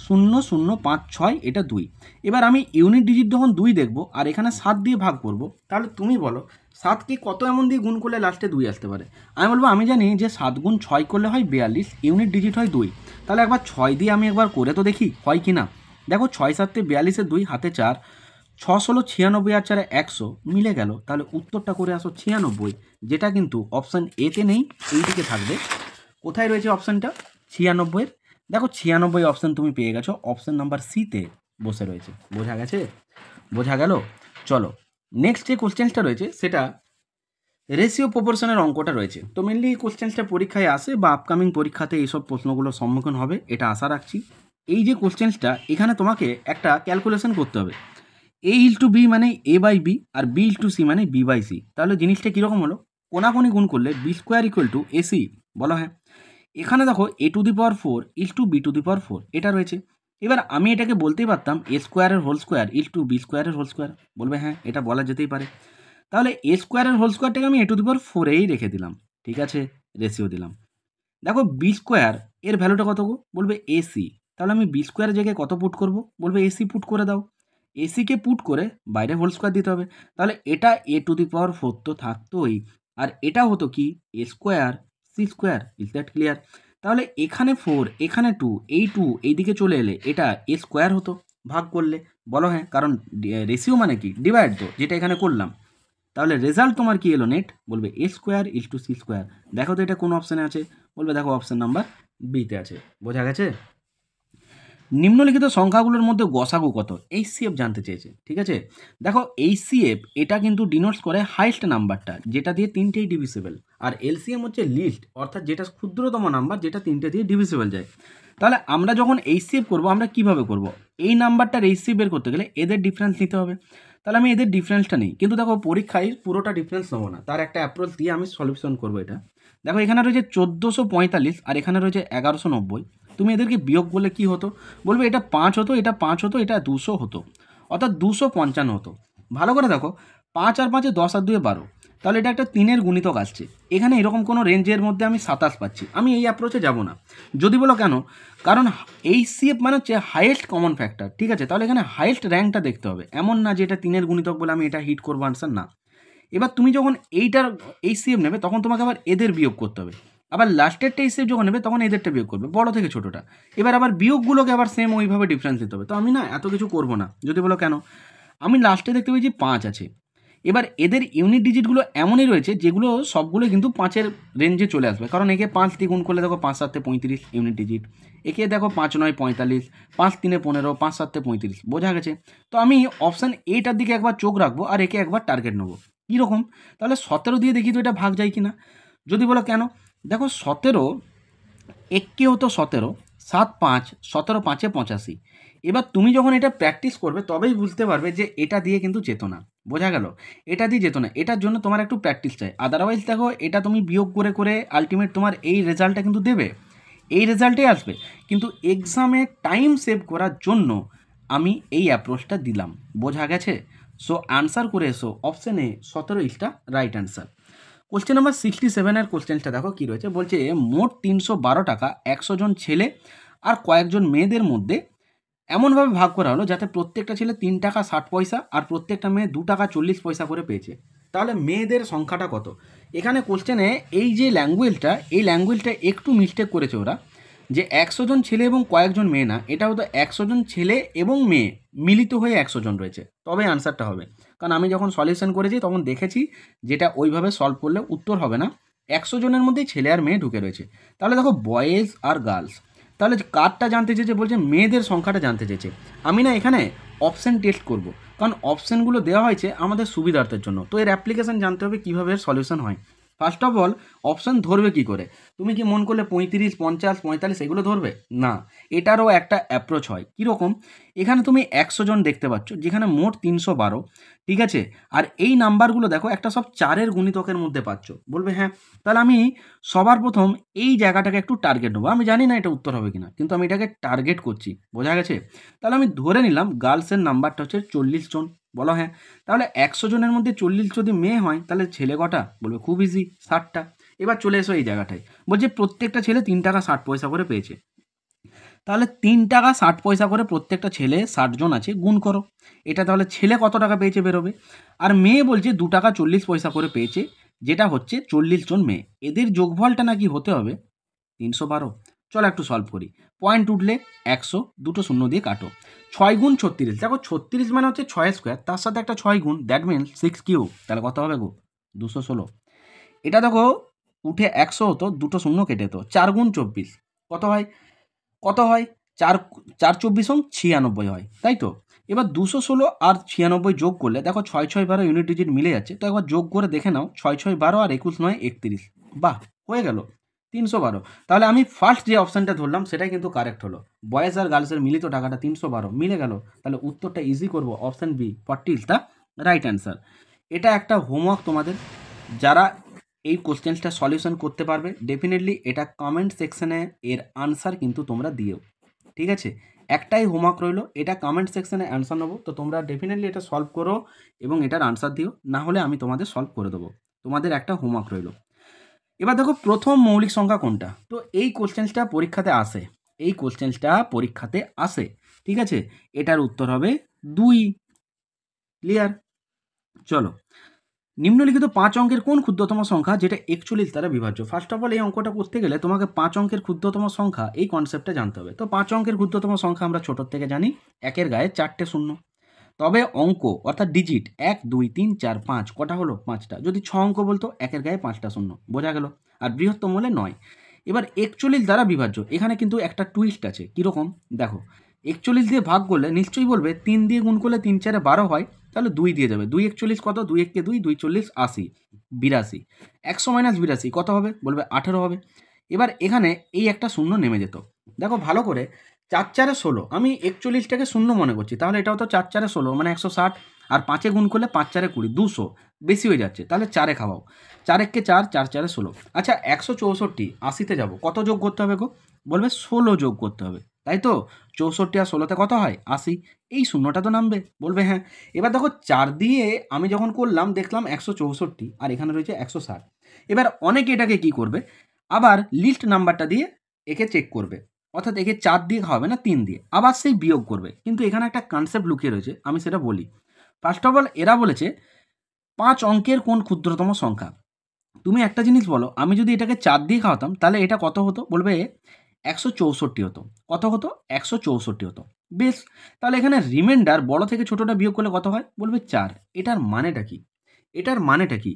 0 0 5 6, এটা 2। এবার আমি ইউনিট ডিজিট যখন 2 দেখবো আর এখানে 7 দিয়ে ভাগ করব, তাহলে তুমি বলো 7কে কত এমন দিয়ে গুণ করলে লাস্টে 2 আসতে পারে? আমি বলবো আমি জানি যে 7 গুণ 6 করলে হয় 42, ইউনিট ডিজিট হয় 2। তাহলে একবার 6 দিয়ে আমি একবার করে তো দেখি হয় কি না। দেখো 6 7 42, 2 হাতে 4, 6 16 96, আর 4 100, মিলে গেল। তাহলে উত্তরটা করে আসো 96, যেটা কিন্তু অপশান এতে নেই, এই দিকে থাকবে। কোথায় রয়েছে অপশানটা? 96-এর। দেখো 96 অপশান তুমি পেয়ে গেছো, অপশান নাম্বার সিতে বসে রয়েছে। বোঝা গেছে? বোঝা গেল? চলো নেক্সট যে কোশ্চেনটা রয়েছে সেটা রেশিও প্রপোর্শনের অঙ্কটা রয়েছে। তো মেনলি এই কোশ্চেনটা পরীক্ষায় আসে বা আপকামিং পরীক্ষাতে এইসব প্রশ্নগুলোর সম্মুখীন হবে, এটা আশা রাখছি। এই যে কোশ্চেনটা, এখানে তোমাকে একটা ক্যালকুলেশন করতে হবে। এ ইল টু বি মানে এ বাই বি, আর বি ইল টু সি মানে বি বাই সি। তাহলে জিনিসটা কীরকম হলো? কোনাকুনি গুণ করলে B square equal to AC বলো। হ্যাঁ, এখানে দেখো A to the power 4 is to B to the power 4 এটা রয়েছে। এবার আমি এটাকে বলতেই পারতাম এ স্কোয়ারের whole square ill to B স্কোয়ারের হোল স্কোয়ার। বলবে হ্যাঁ, এটা বলা যেতেই পারে। তাহলে এ স্কোয়ারের হোল স্কোয়ারটাকে আমি এ টু দি পাওয়ার 4এই রেখে দিলাম, ঠিক আছে, রেশিও দিলাম। দেখো বি স্কোয়ার এর ভ্যালুটা কত গো? বলবে এসি। তাহলে আমি বি স্কোয়ারের জায়গায় কত পুট করব? বলবে এসি পুট করে দাও। এসিকে পুট করে বাইরে হোল স্কোয়ার দিতে হবে। তাহলে এটা এ টু দি পাওয়ার 4 তো থাকতোই, আর এটা হতো কি A square C square. Is that clear? তাহলে এখানে 4 এখানে 2, এই 2 এইদিকে চলে এলে এটা এ স্কোয়ার হতো ভাগ করলে। বলো হ্যাঁ, কারণ রেশিও মানে কি ডিভাইড, তো যেটা এখানে করলাম। তাহলে রেজাল্ট তোমার কি এলো? নেট। বলবে A square is to C square. দেখো তো এটা কোন অপশানে আছে? বলবে দেখো অপশান নাম্বার বিতে আছে। বোঝা গেছে? নিম্নলিখিত সংখ্যাগুলোর মধ্যে গসাগু কত? এইচসিএফ জানতে চেয়েছে, ঠিক আছে। দেখো এইচসিএফ এটা কিন্তু ডিনোটস করে হাইয়েস্ট নাম্বারটা, যেটা দিয়ে 3টেই ডিভিসিবল, আর এলসিএম হচ্ছে লিস্ট, অর্থাৎ যেটা ক্ষুদ্রতম নাম্বার যেটা 3টে দিয়ে ডিভিসিবল যায়। তাহলে আমরা যখন এইচসিএফ করবো আমরা কিভাবে করব? এই নাম্বারটার এইচসিএফ বের করতে গেলে এদের ডিফারেন্স নিতে হবে। তাহলে আমি এদের ডিফারেন্সটা নিই, কিন্তু দেখো পরীক্ষায় পুরোটা ডিফারেন্স নেবো না, তার একটা অ্যাপ্রোচ দিয়ে আমি সলিউশন করবো এটা। দেখো এখানে রয়েছে 1445 আর এখানে রয়েছে 1190। তুমি এদেরকে বিয়োগ বললে কি হতো? বলবে এটা 5 হতো, এটা 5 হতো, এটা 200 হতো, অর্থাৎ 255 হতো। ভালো করে দেখো, 5 আর 5 10 আর 2 12, তাহলে এটা একটা 3-এর গুণিতক আসছে। এখানে এরকম কোনো রেঞ্জের মধ্যে আমি 27 পাচ্ছি। আমি এই অ্যাপ্রোচে যাব না। যদি বলো কেন? কারণ এইচসিএফ মানে হচ্ছে হাইয়েস্ট কমন ফ্যাক্টর, ঠিক আছে। তাহলে এখানে হাইয়েস্ট র্যাঙ্কটা দেখতে হবে, এমন না যে এটা 3-এর গুণিতক বলে আমি এটা হিট করবো আনসার, না। এবার তুমি যখন এইটার এইচসিএফ নেবে তখন তোমাকে আবার এদের বিয়োগ করতে হবে, আবার লাস্টেরটা এইচসিএফ যখন নেবে তখন এদেরটা বিয়োগ করবে, বড় থেকে ছোটোটা। এবার আবার বিয়োগগুলোকে আবার সেম ওইভাবে ডিফারেন্স দিতে হবে। তো আমি না এত কিছু করবো না। যদি বলো কেন? আমি লাস্টে দেখতে পেয়েছি 5 আছে। এবার এদের ইউনিট ডিজিটগুলো এমনই রয়েছে যেগুলো সবগুলো কিন্তু 5-এর রেঞ্জে চলে আসবে, কারণ একে 5 দিয়ে গুণ করলে দেখো 5 7 35 ইউনিট ডিজিট, একে দেখো 5 9 45, 5 3 15, 5 7 35, বোঝা গেছে। তো আমি অপশান এটার দিকে একবার চোখ রাখবো আর একে একবার টার্গেট নেবো। কীরকম? তাহলে 17 দিয়ে দেখি তো এটা ভাগ যায় কি না। যদি বলো কেন, দেখো 17 একে হতো 17, 7 5, 17 5 85। এবার তুমি যখন এটা প্র্যাকটিস করবে তবেই বুঝতে পারবে যে এটা দিয়ে কিন্তু যেত না, বোঝা গেল? এটা দিয়ে যেত না, এটার জন্য তোমার একটু প্র্যাকটিস চাই। আদারওয়াইজ দেখো এটা তুমি বিয়োগ করে করে আলটিমেট তোমার এই রেজাল্টটা কিন্তু দেবে, এই রেজাল্টে আসবে। কিন্তু এক্সামে টাইম সেভ করার জন্য আমি এই অ্যাপ্রোচটা দিলাম, বোঝা গেছে? সো আনসার করে এসো option A 17 is the right answer. Question number 67-এর কোশ্চেনটা দেখো কী রয়েছে, বলছে মোট 312 টাকা 100 জন ছেলে আর কয়েকজন মেয়েদের মধ্যে এমনভাবে ভাগ করা হলো যাতে প্রত্যেকটা ছেলে 3 টাকা 60 পয়সা আর প্রত্যেকটা মেয়ে 2 টাকা 40 পয়সা করে পেয়েছে। তাহলে মেয়েদের সংখ্যাটা কত? এখানে কোশ্চেনে এই যে ল্যাঙ্গুয়েজটা, এই ল্যাঙ্গুয়েজটা একটু মিস্টেক করেছে ওরা, যে 100 জন ছেলে এবং কয়েকজন মেয়ে না, এটা হতো 100 জন ছেলে এবং মেয়ে মিলিত হয়ে 100 জন রয়েছে, তবে আনসারটা হবে। কারণ আমি যখন সলিউশন করেছি তখন দেখেছি যেটা ওইভাবে সলভ করলে উত্তর হবে না, 100 জনের মধ্যেই ছেলে আর মেয়ে ঢুকে রয়েছে। তাহলে দেখো বয়েজ আর গার্লস, তাহলে কারটা জানতে চেয়েছে, বলছে মেয়েদের সংখ্যাটা জানতে চেয়েছে। আমি না এখানে অপশান টেস্ট করব, কারণ অপশানগুলো দেওয়া হয়েছে আমাদের সুবিধার্থের জন্য, তো এর অ্যাপ্লিকেশান জানতে হবে কীভাবে এর সলিউশন হয়। ফার্স্ট অফ অল অপশান ধরবে কী করে? তুমি কি মন করলে 35 50 45 এগুলো ধরবে না, এটারও একটা অ্যাপ্রোচ হয়। কীরকম? এখানে তুমি 100 জন দেখতে পাচ্ছ যেখানে মোট 312, ঠিক আছে? আর এই নাম্বারগুলো দেখো একটা সব 4-এর গুণিতকের মধ্যে পাচ্ছ, বলবে হ্যাঁ। তাহলে আমি সবার প্রথম এই জায়গাটাকে একটু টার্গেট নেবো। আমি জানি না এটা উত্তর হবে কিনা, কিন্তু আমি এটাকে টার্গেট করছি, বোঝা গেছে? তাহলে আমি ধরে নিলাম গার্লসের নাম্বারটা হচ্ছে 40 জন, বলো হ্যাঁ। তাহলে 100 জনের মধ্যে 40 যদি মেয়ে হয় তাহলে ছেলে কটা? বলবে খুব ইজি, 60টা। এবার চলে এসো এই জায়গাটায়, বলছে প্রত্যেকটা ছেলে 3 টাকা 60 পয়সা করে পেয়েছে। তাহলে 3 টাকা 60 পয়সা করে প্রত্যেকটা ছেলে, 60 জন আছে, গুণ করো। এটা তাহলে ছেলে কত টাকা পেয়েছে বেরোবে। আর মেয়ে বলছে 2 টাকা 40 পয়সা করে পেয়েছে, যেটা হচ্ছে 40 জন মেয়ে। এদের যোগফলটা নাকি হতে হবে 312। চলো একটু সলভ করি। পয়েন্ট উঠলে 100, দুটো শূন্য দিয়ে কাটো। 6 গুণ 36, দেখো 36 মানে হচ্ছে 6 স্কোয়ার, তার সাথে একটা 6 গুণ, দ্যাট মিনস 6 কিউব। তাহলে কত হবে গো? 216। এটা দেখো উঠে 100 হতো, দুটো শূন্য কেটে তো 4 গুণ 24 কত হয়? কত হয়? 4 4 24 96 হয়, তাই তো? এবার 216 আর 96 যোগ করলে দেখো 6 6 12 ইউনিট ডিজিট মিলে যাচ্ছে, তো একবার যোগ করে দেখে নাও। 6 6 12 আর 21 9 31, বাহ, হয়ে গেল 312। তাহলে আমি ফার্স্ট যে অপশানটা ধরলাম সেটাই কিন্তু কারেক্ট হলো। বয়েজ আর গার্লসের মিলিত টাকাটা 312 মিলে গেল। তাহলে উত্তরটা ইজি করবো, option B 40 is the right answer. এটা একটা হোমওয়ার্ক তোমাদের, যারা এই কোশ্চেনটা সলিউশন করতে পারবে ডেফিনেটলি এটা কমেন্ট সেকশনে এর আনসার কিন্তু তোমরা দিও, ঠিক আছে? একটাই হোমওয়ার্ক রইলো, এটা কমেন্ট সেকশনে অ্যান্সার নেবো, তো তোমরা ডেফিনেটলি এটা সলভ করো এবং এটার আনসার দিও, না হলে আমি তোমাদের সলভ করে দেবো। তোমাদের একটা হোমওয়ার্ক রইলো। এবার দেখো প্রথম মৌলিক সংখ্যা কোনটা, তো এই কোশ্চেনটা পরীক্ষাতে আসে, এই কোশ্চেনটা পরীক্ষাতে আসে, ঠিক আছে? এটার উত্তর হবে 2। ক্লিয়ার? চলো, নিম্নলিখিত 5 অঙ্কের কোন ক্ষুদ্রতম সংখ্যা যেটা 41 দ্বারা বিভাজ্য? ফার্স্ট অফ অল এই অঙ্কটা করতে গেলে তোমাকে 5 অঙ্কের ক্ষুদ্রতম সংখ্যা এই কনসেপ্টটা জানতে হবে। তো 5 অঙ্কের ক্ষুদ্রতম সংখ্যা আমরা ছোটোর থেকে জানি, একের গায়ে 4টে শূন্য। তবে অঙ্ক অর্থাৎ ডিজিট 1 2 3 4 5 কটা হলো? 5টা। যদি 6 অঙ্ক বলতো একের গায়ে 5টা শূন্য, বোঝা গেল? আর বৃহত্তম হলে 9। এবার 41 দ্বারা বিভাজ্য, এখানে কিন্তু একটা টুইস্ট আছে। কীরকম? দেখো 41 দিয়ে ভাগ করলে নিশ্চয়ই বলবে 3 দিয়ে গুণ করলে 3 4 12 হয়, তাহলে 2 দিয়ে যাবে। 2 41 কত? 2 1 2, 2 40 80, 82। 100 মাইনাস 82 কত হবে? বলবে 18 হবে। এবার এখানে এই একটা শূন্য নেমে যেত। দেখো ভালো করে, 4 4 16, আমি 41টাকে শূন্য মনে করছি, তাহলে এটাও তো 4 4 16 মানে 160। আর 5-এ গুণ করলে 5 4 20, 200 বেশি হয়ে যাচ্ছে, তাহলে 4-এ খাওয়াও। 4 1 4, 4 4 16। আচ্ছা 164, 80-তে যাবো, কত যোগ করতে হবে গো? বলবে 16 যোগ করতে হবে, তাই তো? 64 আর 16-তে কত হয়? 80। এই শূন্যটা তো নামবে, বলবে হ্যাঁ। এবার দেখো 4 দিয়ে আমি যখন করলাম দেখলাম 164 আর এখানে রয়েছে 160। এবার অনেকে এটাকে কি করবে, আবার লিস্ট নাম্বারটা দিয়ে একে চেক করবে, অর্থাৎ একে 4 দিয়ে খাওয়াবে না, 3 দিয়ে, আবার সেই বিয়োগ করবে। কিন্তু এখানে একটা কনসেপ্ট লুকিয়ে রয়েছে, আমি সেটা বলি। ফার্স্ট অফ অল এরা বলেছে 5 অঙ্কের কোন ক্ষুদ্রতম সংখ্যা। তুমি একটা জিনিস বলো, আমি যদি এটাকে 4 দিয়ে খাওয়াতাম তাহলে এটা কত হতো? বলবে 164 হতো। কত হতো? 164 হতো। বেশ, তাহলে এখানে রিমাইন্ডার বড় থেকে ছোটটা বিয়োগ করলে কত হয়? বলবে 4। এটার মানেটা কি? এটার মানেটা কি?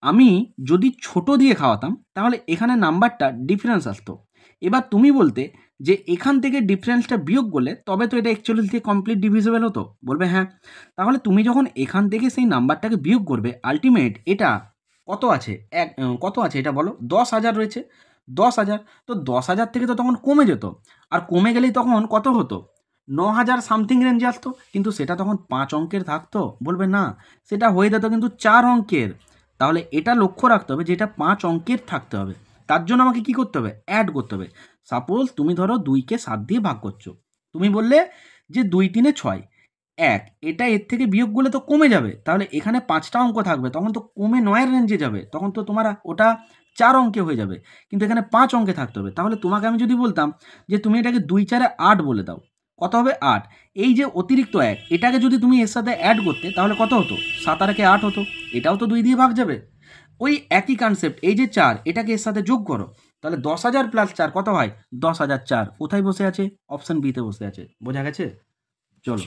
আমি যদি ছোট দিয়ে খাওয়াতাম তাহলে এখানে নাম্বারটা ডিফারেন্স আসতো। এবার তুমি বলতে যে এখান থেকে ডিফারেন্সটা বিয়োগ করলে তবে তো এটা 41 দিয়ে কমপ্লিট ডিভিজিবল হতো। বলবে হ্যাঁ। তাহলে তুমি যখন এখান থেকে সেই নাম্বারটাকে বিয়োগ করবে আল্টিমেট এটা কত আছে? কত আছে এটা বলো? 10,000 রয়েছে। 10,000, তো 10,000 থেকে তো তখন কমে যেত। আর কমে গেলেই তখন কত হতো? 9,000 সামথিং রেঞ্জে আসতো। কিন্তু সেটা তখন 5 অঙ্কের থাকতো? বলবে না, সেটা হয়ে যেত কিন্তু 4 অঙ্কের। তাহলে এটা লক্ষ্য রাখতে হবে যে এটা 5 অঙ্কের থাকতে হবে। তার জন্য আমাকে কি করতে হবে? অ্যাড করতে হবে। সাপোজ তুমি ধরো 2কে 7 দিয়ে ভাগ করছো। তুমি বললে যে 2 3 6 1, এটা এর থেকে বিয়োগ করলে তো কমে যাবে। তাহলে এখানে 5টা অঙ্ক থাকবে, তখন তো কমে 9 এর রেঞ্জে যাবে। তখন তো তোমার ওটা 4 অঙ্কে হয়ে যাবে। কিন্তু এখানে 5 অঙ্কে থাকতে হবে। তাহলে তোমাকে আমি যদি বলতাম যে তুমি এটাকে 2 4 8 বলে দাও, কত হবে? 8। এই যে অতিরিক্ত 1, এটাকে যদি তুমি এর সাথে অ্যাড করতে তাহলে কত হতো? 7 আর 8 হতো। এটাও তো 2 দিয়ে ভাগ যাবে। ওই একই কনসেপ্ট, এই যে 4, এটাকে এর সাথে যোগ করো। তাহলে 10,000 প্লাস 4 কত হয়? 10,004। কোথায় বসে আছে? অপশন বিতে বসে আছে। বোঝা গেছে? চলো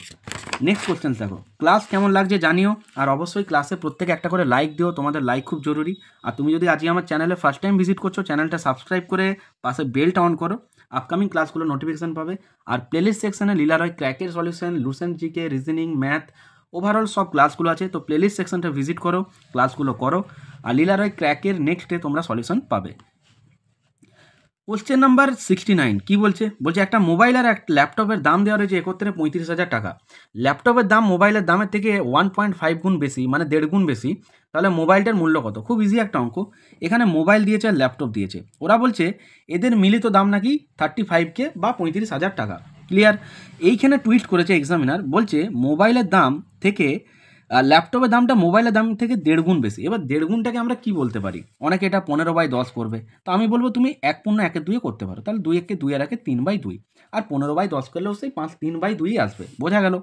নেক্সট কোশ্চেন দেখো। ক্লাস কেমন লাগছে জানিও, আর অবশ্যই ক্লাসে প্রত্যেকে একটা করে লাইক দিও, তোমাদের লাইক খুব জরুরি। আর তুমি যদি আজকে আমার চ্যানেলে ফার্স্ট টাইম ভিজিট করছো, চ্যানেলটা সাবস্ক্রাইব করে পাশে বেলটা অন করো, আপকামিং ক্লাসগুলো নোটিফিকেশান পাবে। আর প্লেলিস্ট সেকশনে লীলা রয় ক্র্যাকের solution, Lucent GK, reasoning, math, overall সব ক্লাসগুলো আছে। তো প্লেলিস্ট সেকশনটা ভিজিট করো, ক্লাসগুলো করো, আর লীলা রয় ক্র্যাকের নেক্সট ডে তোমরা সলিউশন পাবে। কোশ্চেন নাম্বার 69 কি বলছে? বলছে একটা মোবাইল আর একটা ল্যাপটপের দাম দেওয়া রয়েছে একত্রে 35,000 টাকা। ল্যাপটপের দাম মোবাইলের দামের থেকে 1.5 গুণ বেশি, মানে 1.5 গুণ বেশি। তাহলে মোবাইলটার মূল্য কত? খুব ইজি একটা অঙ্ক। এখানে মোবাইল দিয়েছে আর ল্যাপটপ দিয়েছে। ওরা বলছে এদের মিলিত দাম নাকি 35K বা 35,000 টাকা। ক্লিয়ার? এইখানে টুইট করেছে এক্সামিনার, বলছে মোবাইলের দাম থেকে ল্যাপটপের দামটা মোবাইলের দাম থেকে 1.5 গুণ বেশি। এবার 1.5 গুণটাকে আমরা কি বলতে পারি? অনেকে এটা 15/10 করবে। তো আমি বলবো তুমি 1 পূর্ণ 1 2 করতে পারো। তাহলে 2 1 2 আর 1 3/2, আর 15/10 করলেও সেই 5 3/2 আসবে। বোঝা গেল?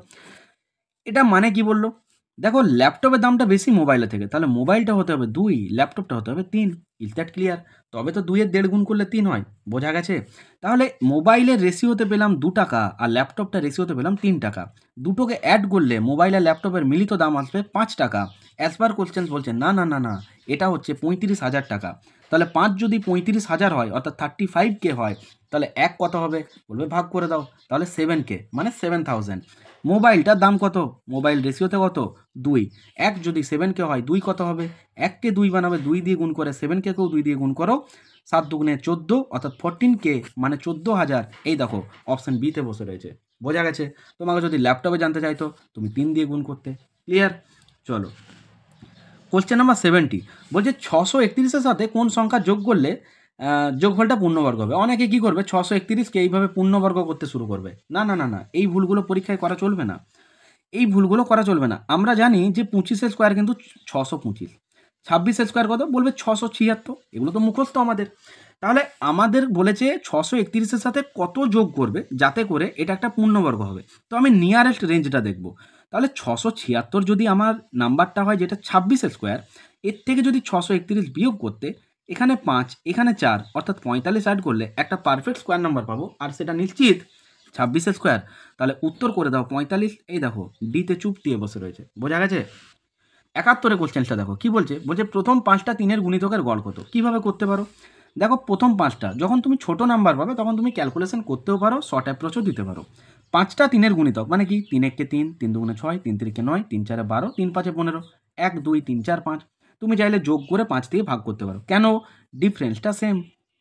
এটা মানে কি বললো? দেখো ল্যাপটপের দামটা বেশি মোবাইলের থেকে, তাহলে মোবাইলটা হতে হবে 2, ল্যাপটপটা হতে হবে 3। Is that clear? তবে তো 2 এর 1.5 গুণ করলে 3 হয়। বোঝা গেছে? তাহলে মোবাইলের রেশিওতে পেলাম 2 টাকা, আর ল্যাপটপটা রেশিওতে পেলাম 3 টাকা। দুটোকে অ্যাড করলে মোবাইল আর ল্যাপটপের মিলিত দাম আসবে 5 টাকা। অ্যাজ পার কোশ্চেন বলছে না না না না, এটা হচ্ছে 35,000 টাকা। তাহলে 5 যদি 35,000 হয়, অর্থাৎ 35K হয়, তাহলে 1 কত হবে? বলবে ভাগ করে দাও। তাহলে 7K মানে 7,000। মোবাইলটার দাম কত? মোবাইল রেশিওতে কত? 2। 1 যদি 7K হয়, 2 কত হবে? 1কে 2 বানাবে, 2 দিয়ে গুণ করে 7Kকেও 2 দিয়ে গুণ করো। 7 দুগুণে 14, অর্থাৎ 14K মানে 14,000। এই দেখো অপশন বিতে বসে রয়েছে। বোঝা গেছে? তোমাকে যদি ল্যাপটপে জানতে চাইতো তুমি 3 দিয়ে গুণ করতে। ক্লিয়ার? চলো কোশ্চেন নাম্বার 70 বলছে 631-এর সাথে কোন সংখ্যা যোগ করলে যোগফলটা পূর্ণবর্গ হবে? অনেকে কি করবে? 631কে এইভাবে পূর্ণবর্গ করতে শুরু করবে। না না না না, এই ভুলগুলো পরীক্ষায় করা চলবে না। এই ভুলগুলো করা চলবে না। আমরা জানি যে 25-এর স্কোয়ার কিন্তু 625। 26-এর স্কোয়ার কত? বলবে 676। এগুলো তো মুখস্থ আমাদের। তাহলে আমাদের বলেছে 631-এর সাথে কত যোগ করবে যাতে করে এটা একটা পূর্ণবর্গ হবে। তো আমি নিয়ারেস্ট রেঞ্জটা দেখব। তাহলে 676 যদি আমার নাম্বারটা হয় যেটা 26-এর স্কোয়ার, এর থেকে যদি 631 বিয়োগ করতে এখানে 5 এখানে 4 অর্থাৎ 45 অ্যাড করলে একটা পারফেক্ট স্কোয়ার নাম্বার পাবো, আর সেটা নিশ্চিত 26-এর স্কোয়ার। তাহলে উত্তর করে দাও 45। এই দেখো ডিতে চুপ দিয়ে বসে রয়েছে। বোঝা গেছে? 71 কোশ্চেনটা দেখো কি বলছে? বলছে প্রথম 5টা 3-এর গুণিতকের গড় কত? কিভাবে করতে পারো? দেখো প্রথম 5টা যখন তুমি ছোট নাম্বার পাবে তখন তুমি ক্যালকুলেশন করতেও পারো, শর্ট অ্যাপ্রোচও দিতে পারো। 5টা 3-এর গুণিতক মানে কি? 3 1 3, 3 2 6, 3 3 9, 3 4 12, 3 5 15, 1 2 3 4 5। তুমি চাইলে যোগ করে 5 দিয়ে ভাগ করতে পারো। কেন? ডিফারেন্সটা সেম।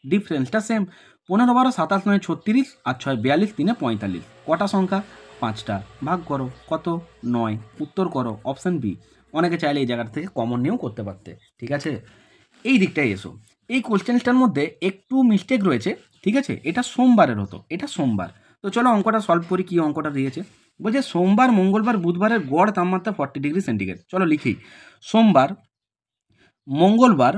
ডিফারেন্সটা সেম। 15 12 27 9 36, আর 6 42, 3 45। কটা সংখ্যা? 5টা। ভাগ করো কত? 9। উত্তর করো অপশন বি। অনেকে চাইলে এই জায়গাটা থেকে কমন নিয়েও করতে পারতে। ঠিক আছে? এই দিকটায় এসো। এই কোশ্চেনটার মধ্যে একটু মিস্টেক রয়েছে। ঠিক আছে? এটা সোমবারের হতো, এটা সোমবার। তো চলো অঙ্কটা সলভ করি। কি অঙ্কটা দিয়েছে? বলছে সোমবার মঙ্গলবার বুধবারের গড় তাপমাত্রা 40 ডিগ্রি সেন্টিগ্রেড। চলো লিখি। সোমবার, মঙ্গলবার,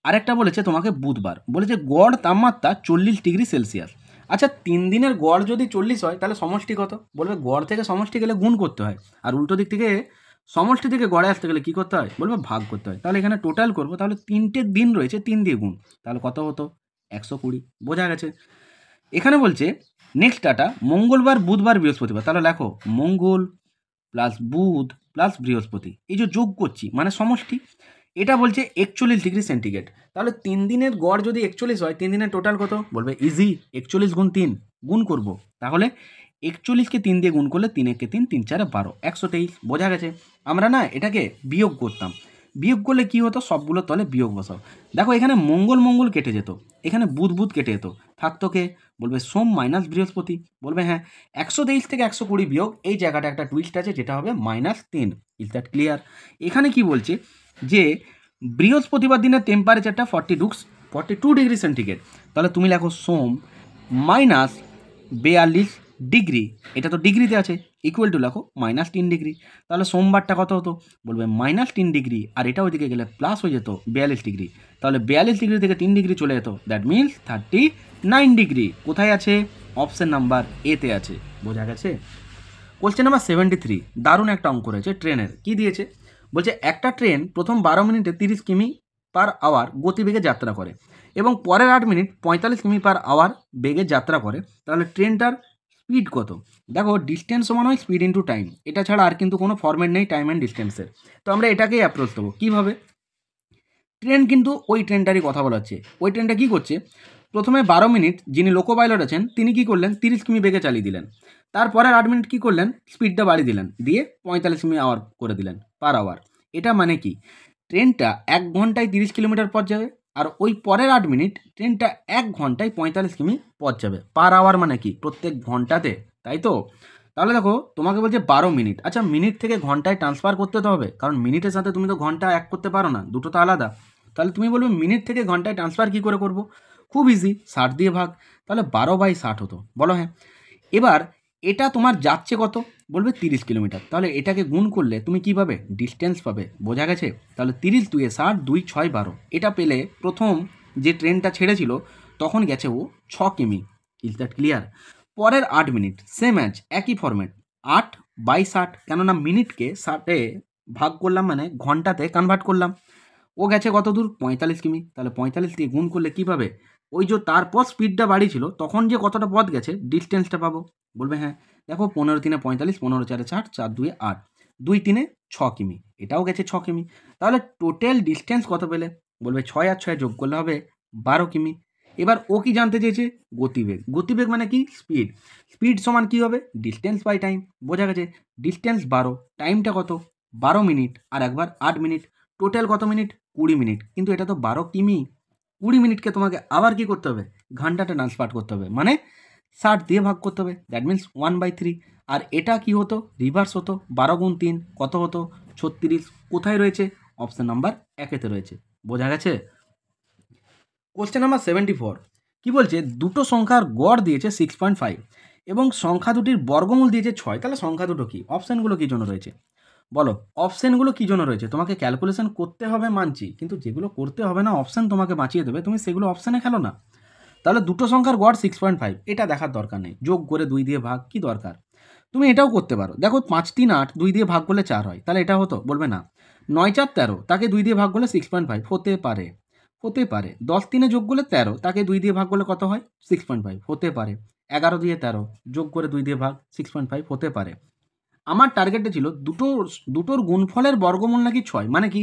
আরেকটা বলেছে তোমাকে বুধবার, বলেছে গড় তাপমাত্রা 40 ডিগ্রি সেলসিয়াস। আচ্ছা 3 দিনের গড় যদি 40 হয় তাহলে সমষ্টি কত? বলবে গড় থেকে সমষ্টি গেলে গুণ করতে হয়, আর উল্টো দিক থেকে সমষ্টি থেকে গড়ে আসতে গেলে কী করতে হয়? বলবে ভাগ করতে হয়। তাহলে এখানে টোটাল করবো, তাহলে 3টে দিন রয়েছে, 3 দিয়ে গুণ, তাহলে কত হতো? 120। বোঝা গেছে? এখানে বলছে নেক্সট ডাটা মঙ্গলবার বুধবার বৃহস্পতিবার। তাহলে লেখো মঙ্গল প্লাস বুধ প্লাস বৃহস্পতি, এই যে যোগ করছি মানে সমষ্টি, এটা বলছে 41 ডিগ্রি সেন্টিগ্রেড। তাহলে 3 দিনের গড় যদি 41 হয়, 3 দিনের টোটাল কত? বলবে ইজি 41 গুণ 3 গুণ করব, তাহলে 41কে 3 দিয়ে গুণ করলে 3 একে 3, 3 4 12, 123। বোঝা গেছে? আমরা না এটাকে বিয়োগ করতাম, বিয়োগ করলে কি হতো? সবগুলো তলে বিয়োগ বসাও। দেখো এখানে মঙ্গল মঙ্গল কেটে যেত, এখানে বুধ বুধ কেটে যেত, থাকতো কে? বলবে সোম মাইনাস বৃহস্পতি। বলবে হ্যাঁ, 123 থেকে 120 বিয়োগ, এই জায়গাটা একটা টুইস্ট আছে, যেটা হবে -3। Is that clear? এখানে কি বলছে যে বৃহস্পতিবার দিনের টেম্পারেচারটা 42 ডিগ্রি সেন্টিগ্রেড। তাহলে তুমি লেখো সোম -42 ডিগ্রি, এটা তো ডিগ্রিতে আছে, ইকুয়াল টু লেখো -3 ডিগ্রি। তাহলে সোমবারটা কত হতো? বলবে -3 ডিগ্রি, আর এটা ওইদিকে গেলে প্লাস হয়ে যেত 42 ডিগ্রি। তাহলে 42 ডিগ্রি থেকে 3 ডিগ্রি চলে যেত, দ্যাট মিনস 39 ডিগ্রি। কোথায় আছে? অপশন নাম্বার এতে আছে। বোঝা গেছে? কোশ্চেন নাম্বার 73, দারুণ একটা অঙ্ক রয়েছে ট্রেনের। কি দিয়েছে? বলছে একটা ট্রেন প্রথম 12 মিনিটে 30 কিমি পার আওয়ার গতিবেগে যাত্রা করে এবং পরের 8 মিনিট 45 কিমি পার আওয়ার বেগে যাত্রা করে, তাহলে ট্রেনটার স্পিড কত? দেখো ডিস্টেন্স সমান হয় স্পিড ইন্টু টাইম, এটা ছাড়া আর কিন্তু কোনো ফরম্যাট নেই টাইম অ্যান্ড ডিস্টেন্সের। তো আমরা এটাকেই অ্যাপ্রোচ দেবো। কীভাবে? ট্রেন কিন্তু ওই ট্রেনটারই কথা বলা হচ্ছে। ওই ট্রেনটা কী করছে? প্রথমে 12 মিনিট যিনি লোকো পাইলট আছেন তিনি কী করলেন? 30 কিমি বেগে চালিয়ে দিলেন। তারপরে 8 মিনিট কী করলেন? স্পিডটা বাড়িয়ে দিলেন, দিয়ে 45 কিমি আওয়ার করে দিলেন পার আওয়ার। এটা মানে কি? ট্রেনটা 1 ঘন্টায় 30 কিলোমিটার পথ যাবে, আর ওই পরের 8 মিনিট ট্রেনটা 1 ঘন্টায় 45 কিমি পথ যাবে। পার আওয়ার মানে কি? প্রত্যেক ঘন্টাতে, তাই তো? তাহলে দেখো তোমাকে বলছে 12 মিনিট। আচ্ছা, মিনিট থেকে ঘন্টায় ট্রান্সফার করতে তো হবে, কারণ মিনিটের সাথে তুমি তো ঘন্টা এক করতে পারো না, দুটো তো আলাদা। তাহলে তুমি বলবে মিনিট থেকে ঘন্টায় ট্রান্সফার কী করে করব? খুব ইজি, 60 দিয়ে ভাগ। তাহলে 12/60 হতো। বলো হ্যাঁ। এবার এটা তোমার যাচ্ছে কত? বলবে 30 কিলোমিটার। তাহলে এটাকে গুণ করলে তুমি কী পাবে? ডিস্টেন্স পাবে। বোঝা গেছে? তাহলে 30 2 60, 2 6 12। এটা পেলে প্রথম যে ট্রেনটা ছেড়েছিল তখন গেছে ও 6 কিমি। Is that clear? পরের 8 মিনিট সেম একই ফরম্যাট, 8/60, কেননা মিনিটকে 60-এ ভাগ করলাম মানে ঘন্টাতে কনভার্ট করলাম। ও গেছে কত দূর? 45 কিমি। তাহলে 45 দিয়ে গুণ করলে কী পাবে? ওই যে তারপর স্পিডটা বাড়িয়েছিল তখন যে কতটা পথ গেছে ডিস্টেন্সটা পাবো। বলবে হ্যাঁ। দেখো 15 3 45, 15 4 60, 4 2 8, 2 3 6 কিমি, এটাও গেছে 6 কিমি। তাহলে টোটাল ডিস্টেন্স কত পেলে? বলবে 6 আর 6 যোগ করলে হবে 12 কিমি। এবার ও কি জানতে চেয়েছে? গতিবেগ। গতিবেগ মানে কি? স্পিড। স্পিড সমান কী হবে? Distance by time. বোঝা গেছে? ডিস্টেন্স 12, টাইমটা কত? 12 মিনিট, আর একবার 8 মিনিট, টোটাল কত মিনিট? 20 মিনিট। কিন্তু এটা তো 12 কিমি, 20 মিনিটকে তোমাকে আবার কি করতে হবে? ঘন্টাটা ট্রান্সফার করতে হবে, মানে 60 দিয়ে ভাগ করতে হবে, দ্যাট মিনস 1/3। আর এটা কি হতো? রিভার্স হতো। 12 গুণ 3 কত হতো? 36। কোথায় রয়েছে? অপশন নাম্বার একেতে রয়েছে। বোঝা গেছে? কোশ্চেন নাম্বার 74, কি বলছে? দুটো সংখ্যার গড় দিয়েছে 6.5 এবং সংখ্যা দুটির বর্গমূল দিয়েছে 6। তাহলে সংখ্যা দুটো কি? অপশানগুলো কী জন্য রয়েছে বলো? অপশানগুলো কী জন্য রয়েছে? তোমাকে ক্যালকুলেশন করতে হবে মানছি, কিন্তু যেগুলো করতে হবে না অপশান তোমাকে বাঁচিয়ে দেবে, তুমি সেগুলো অপশানে খেলো না। তাহলে দুটো সংখ্যার গড় 6.5, এটা দেখার দরকার নেই। যোগ করে 2 দিয়ে ভাগ, কি দরকার? তুমি এটাও করতে পারো। দেখো 5 3 8, 2 দিয়ে ভাগ করলে 4 হয়, তাহলে এটা হতো? বলবে না। 9 4 13, তাকে 2 দিয়ে ভাগ করলে 6.5 হতে পারে। হতে পারে। 10 3 যোগ করলে 13, তাকে 2 দিয়ে ভাগ করলে কত হয়? 6.5 হতে পারে। 11 দিয়ে 13 যোগ করে 2 দিয়ে ভাগ, 6.5 হতে পারে। আমার টার্গেটটা ছিল দুটোর গুণফলের বর্গমূল নাকি 6, মানে কি?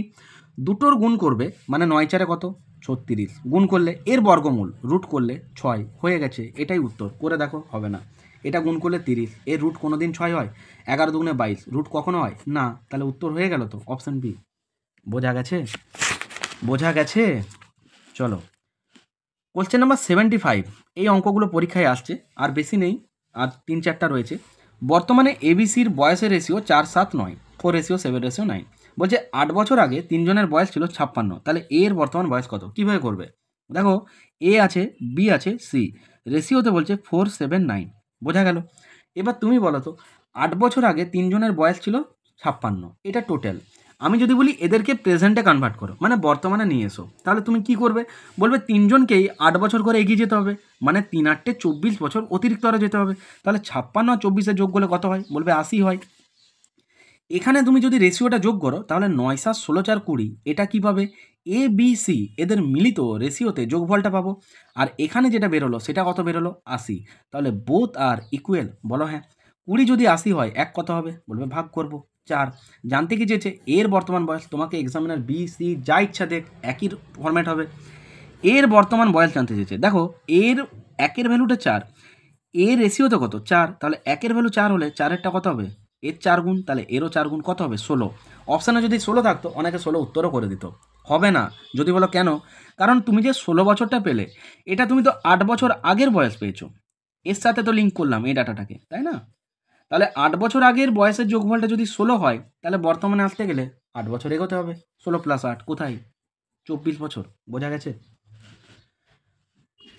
দুটোর গুণ করবে মানে 9 4 কত? 36, গুণ করলে এর বর্গমূল রুট করলে 6 হয়ে গেছে। এটাই উত্তর। করে দেখো, হবে না। এটা গুণ করলে 30, এর রুট কোনো দিন 6 হয়? 11 দুগুণে 22, রুট কখনো হয় না। তাহলে উত্তর হয়ে গেল তো অপশান বি। বোঝা গেছে? বোঝা গেছে? চলো কোশ্চেন নাম্বার 75, এই অঙ্কগুলো পরীক্ষায় আসছে, আর বেশি নেই, আর 3-4টা রয়েছে। বর্তমানে এবিসির বয়সের রেশিও 4:7-9, 4:7:9। বলছে 8 বছর আগে তিনজনের বয়স ছিল 56, তাহলে এ এর বর্তমান বয়স কত? কীভাবে করবে? দেখো এ আছে, বি আছে, সি, রেশিওতে বলছে 4:7:9। বোঝা গেল? এবার তুমি বলো তো, 8 বছর আগে তিনজনের বয়স ছিল 56, এটা টোটাল। আমি যদি বলি এদেরকে প্রেজেন্টে কনভার্ট করো, মানে বর্তমানে নিয়ে এসো, তাহলে তুমি কি করবে? বলবে তিনজনকেই 8 বছর করে এগিয়ে যেতে হবে, মানে 3 8 24 বছর অতিরিক্ত আরও যেতে হবে। তাহলে 56 আর 24 যোগ করলে কত হয়? বলবে 80 হয়। এখানে তুমি যদি রেশিওটা যোগ করো তাহলে 9 7 16 4 20, এটা কী পাবে? এ বি সি এদের মিলিত রেশিওতে যোগফলটা পাবো। আর এখানে যেটা বেরোলো সেটা কত বেরোলো? 80। তাহলে বোথ আর ইকুয়াল। বলো হ্যাঁ। 20 যদি 80 হয়, এক কত হবে? বলবে ভাগ করব। 4। জানতে কি চেয়েছে এর বর্তমান বয়স, তোমাকে এক্সামিনার বি সি যা ইচ্ছা দেখ একই ফরম্যাট হবে। এর বর্তমান বয়স জানতে চেয়েছে, দেখো এর একের ভ্যালুটা 4, এর রেশিওতে কত 4, তাহলে একের ভ্যালু 4 হলে 4এরটা কত হবে এর 4 গুণ, তাহলে এরও 4 গুণ কত হবে 16। অপশানে যদি 16 থাকতো অনেকে 16 উত্তরও করে দিত, হবে না। যদি বলো কেন, কারণ তুমি যে 16 বছরটা পেলে এটা তুমি তো 8 বছর আগের বয়স পেয়েছো, এর সাথে তো লিঙ্ক করলাম এই ডাটাটাকে, তাই না? তাহলে 8 বছর আগের বয়সের যোগফলটা যদি 16 হয় তাহলে বর্তমানে আসতে গেলে 8 বছর এগোতে হবে। 16 + 8 কোথায় 24 বছর, বোঝা গেছে?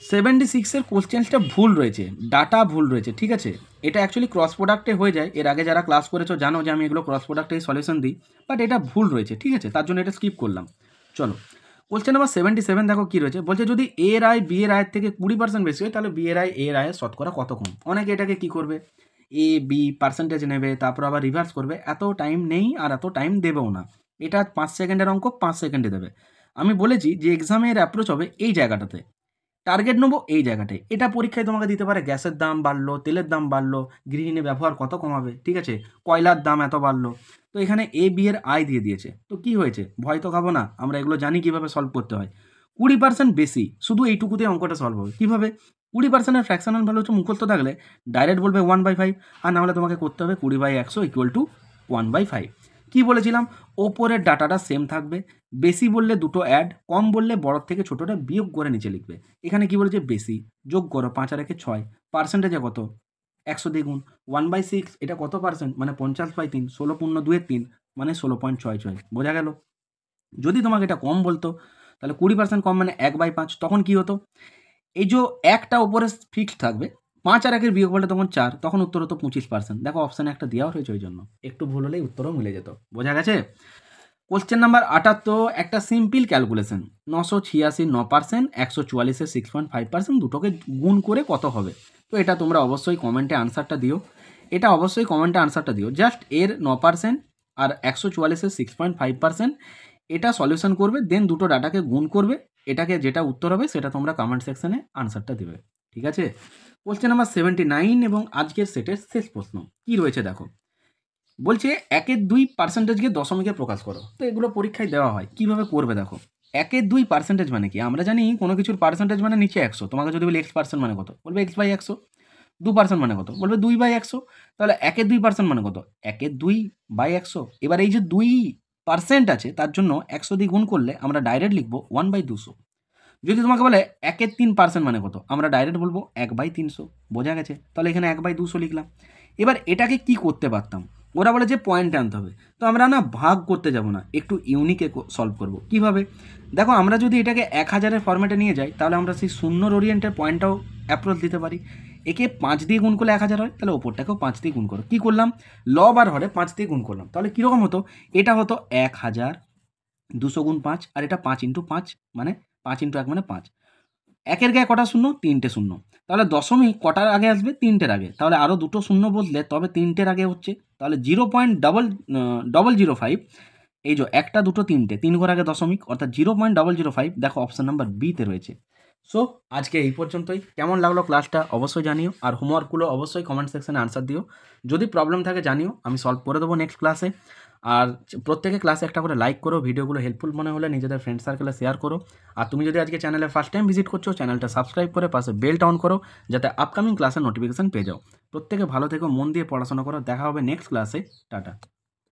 76-এর কোশ্চেনসটা ভুল রয়েছে, ডাটা ভুল রয়েছে, ঠিক আছে? এটা অ্যাকচুয়ালি ক্রস প্রোডাক্টে হয়ে যায়, এর আগে যারা ক্লাস করেছো জানো যে আমি এগুলো ক্রস প্রোডাক্টেই সলিউশন দিই, বাট এটা ভুল রয়েছে, ঠিক আছে? তার জন্য এটা স্কিপ করলাম। চলো কোশ্চেন নাম্বার 77 দেখো কী রয়েছে, বলছে যদি এ এর আয় বি এর আয়ের থেকে 20% বেশি হয় তাহলে বি এর আয় এ এর আয়ের শতকরা কত কম। অনেকে এটাকে কী করবে, এ বি পার্সেন্টেজ নেবে, তারপর আবার রিভার্স করবে, এত টাইম নেই আর এত টাইম দেবেও না। এটা 5 সেকেন্ডের অঙ্ক 5 সেকেন্ডে দেবে। আমি বলেছি যে এক্সামের অ্যাপ্রোচ হবে এই জায়গাটাতে, টার্গেট নেবো এই জায়গাটায়। এটা পরীক্ষায় তোমাকে দিতে পারে গ্যাসের দাম বাড়লো, তেলের দাম বাড়লো, গৃহিণী ব্যবহার কত কমাবে, ঠিক আছে, কয়লার দাম এত বাড়লো, তো এখানে এ বি এর আয় দিয়ে দিয়েছে, তো কি হয়েছে, ভয় তো খাবো না, আমরা এগুলো জানি কীভাবে সলভ করতে হয়। 20% বেশি, শুধু এইটুকুতে অঙ্কটা সলভ হবে কীভাবে, 20%-এর ফ্র্যাকশনাল ভ্যালু হচ্ছে মুখস্থ থাকলে ডাইরেক্ট বলবে 1/5, আর না হলে তোমাকে করতে হবে 20/100 = 1/5। কী বলেছিলাম, ওপরের ডাটাটা সেম থাকবে, বেশি বললে দুটো অ্যাড, কম বললে বড়োর থেকে ছোটোটা বিয়োগ করে নিচে লিখবে। এখানে কি বলেছে বেশি, যোগ করো 5 আর 1 6, পার্সেন্টেজে কত 100 দ্বিগুণ, 1/6 এটা কত পার্সেন্ট মানে 50/3, 16 পূর্ণ 2 এর 3 মানে 16.66, বোঝা গেল? যদি তোমাকে এটা কম বলতো তাহলে 20% কম মানে 1/5, তখন কি হতো, এই যে একটা ওপরে ফিক্সড থাকবে, 5 আর 1-এর বিয়োগ বললে তখন 4, তখন উত্তর হতো 25%। দেখো অপশানে একটা দেওয়া হয়েছে, ওই জন্য একটু ভুল হলেই উত্তরও মিলে যেত, বোঝা গেছে? কোশ্চেন নাম্বার 78 একটা সিম্পল ক্যালকুলেশন, 986 9%, 144-এর 6.5%, দুটোকে গুণ করে কত হবে। তো এটা তোমরা অবশ্যই কমেন্টে আনসারটা দিও, এটা অবশ্যই কমেন্টে আনসারটা দিও, জাস্ট এর 9% আর 144-এর 6.5% এটা সলিউশন করবে, দেন দুটো ডাটাকে গুণ করবে, এটাকে যেটা উত্তর হবে সেটা তোমরা কমেন্ট সেকশনে আনসারটা দেবে, ঠিক আছে? কোশ্চেন নাম্বার 79 এবং আজকের সেটের শেষ প্রশ্ন কি রয়েছে দেখো, বলছে 1/2%কে দশমিকে প্রকাশ করো। তো এগুলো পরীক্ষায় দেওয়া হয়, কিভাবে করবে দেখো। 1/2% মানে কি, আমরা জানি কোনো কিছুর পার্সেন্টেজ মানে নিচে 100, তোমাকে যদি বলি x% মানে কত, বলবে x/100। 2% মানে কত, বলবে 2/100। তাহলে 1/2% মানে কত, 1/2/100। এবার এই যে 2% আছে তার জন্য 100 দিয়ে গুণ করলে আমরা ডাইরেক্ট লিখবো 1/200। যদি তোমাকে বলে 1/3% মানে কত, আমরা ডাইরেক্ট বলবো 1/300, বোঝা গেছে? তাহলে এখানে 1/200 লিখলাম। এবার এটাকে কি করতে পারতাম, ওরা বলে যে পয়েন্ট আনতে হবে, তো আমরা না ভাগ করতে যাব না, একটু ইউনিকে সলভ করব। কিভাবে দেখো, আমরা যদি এটাকে 1000-এর ফরম্যাটে নিয়ে যাই তাহলে আমরা সেই শূন্যর ওরিয়েন্টের পয়েন্টটাও অ্যাপ্রোচ দিতে পারি। একে 5 দিয়ে গুণ করলে 1000 হয়, তাহলে ওপরটাকেও 5 দিয়ে গুণ করো। কী করলাম, লব আর হরে 5 দিয়ে গুণ করলাম, তাহলে কীরকম হতো, এটা হতো 1000, 200 গুণ 5, আর এটা 5 × 5 মানে 5 × 1 মানে 5। একের গায়ে কটা শূন্য, 3টে শূন্য, তাহলে দশমিক কটার আগে আসবে, 3টের আগে, তাহলে আরও দুটো শূন্য বসলে তবে 3টের আগে হচ্ছে, তাহলে 0.005, এই যে একটা দুটো 3টে 3 ঘর আগে দশমিক, অর্থাৎ 0.005 দেখো অপশান নাম্বার বিতে রয়েছে। সো আজকে এই পর্যন্তই, কেমন লাগলো ক্লাসটা অবশ্যই জানিও, আর হোমওয়ার্কগুলো অবশ্যই কমেন্ট সেকশনে আনসার দিও, যদি প্রবলেম থাকে জানিও, আমি সলভ করে দেবো নেক্সট ক্লাসে। আর প্রত্যেকে ক্লাসে একটা করে লাইক করো, ভিডিওগুলো হেল্পফুল মনে হলে নিজেদের ফ্রেন্ড সার্কেলে শেয়ার করো, আর তুমি যদি আজকে চ্যানেলে ফার্স্ট টাইম ভিজিট করছো চ্যানেলটা সাবস্ক্রাইব করে পাশে বেলটা অন করো, যাতে আপকামিং ক্লাসের নোটিফিকেশান পেয়ে যাও। প্রত্যেকে ভালো থেকো, মন দিয়ে পড়াশোনা করো, দেখা হবে নেক্সট ক্লাসে, টাটা।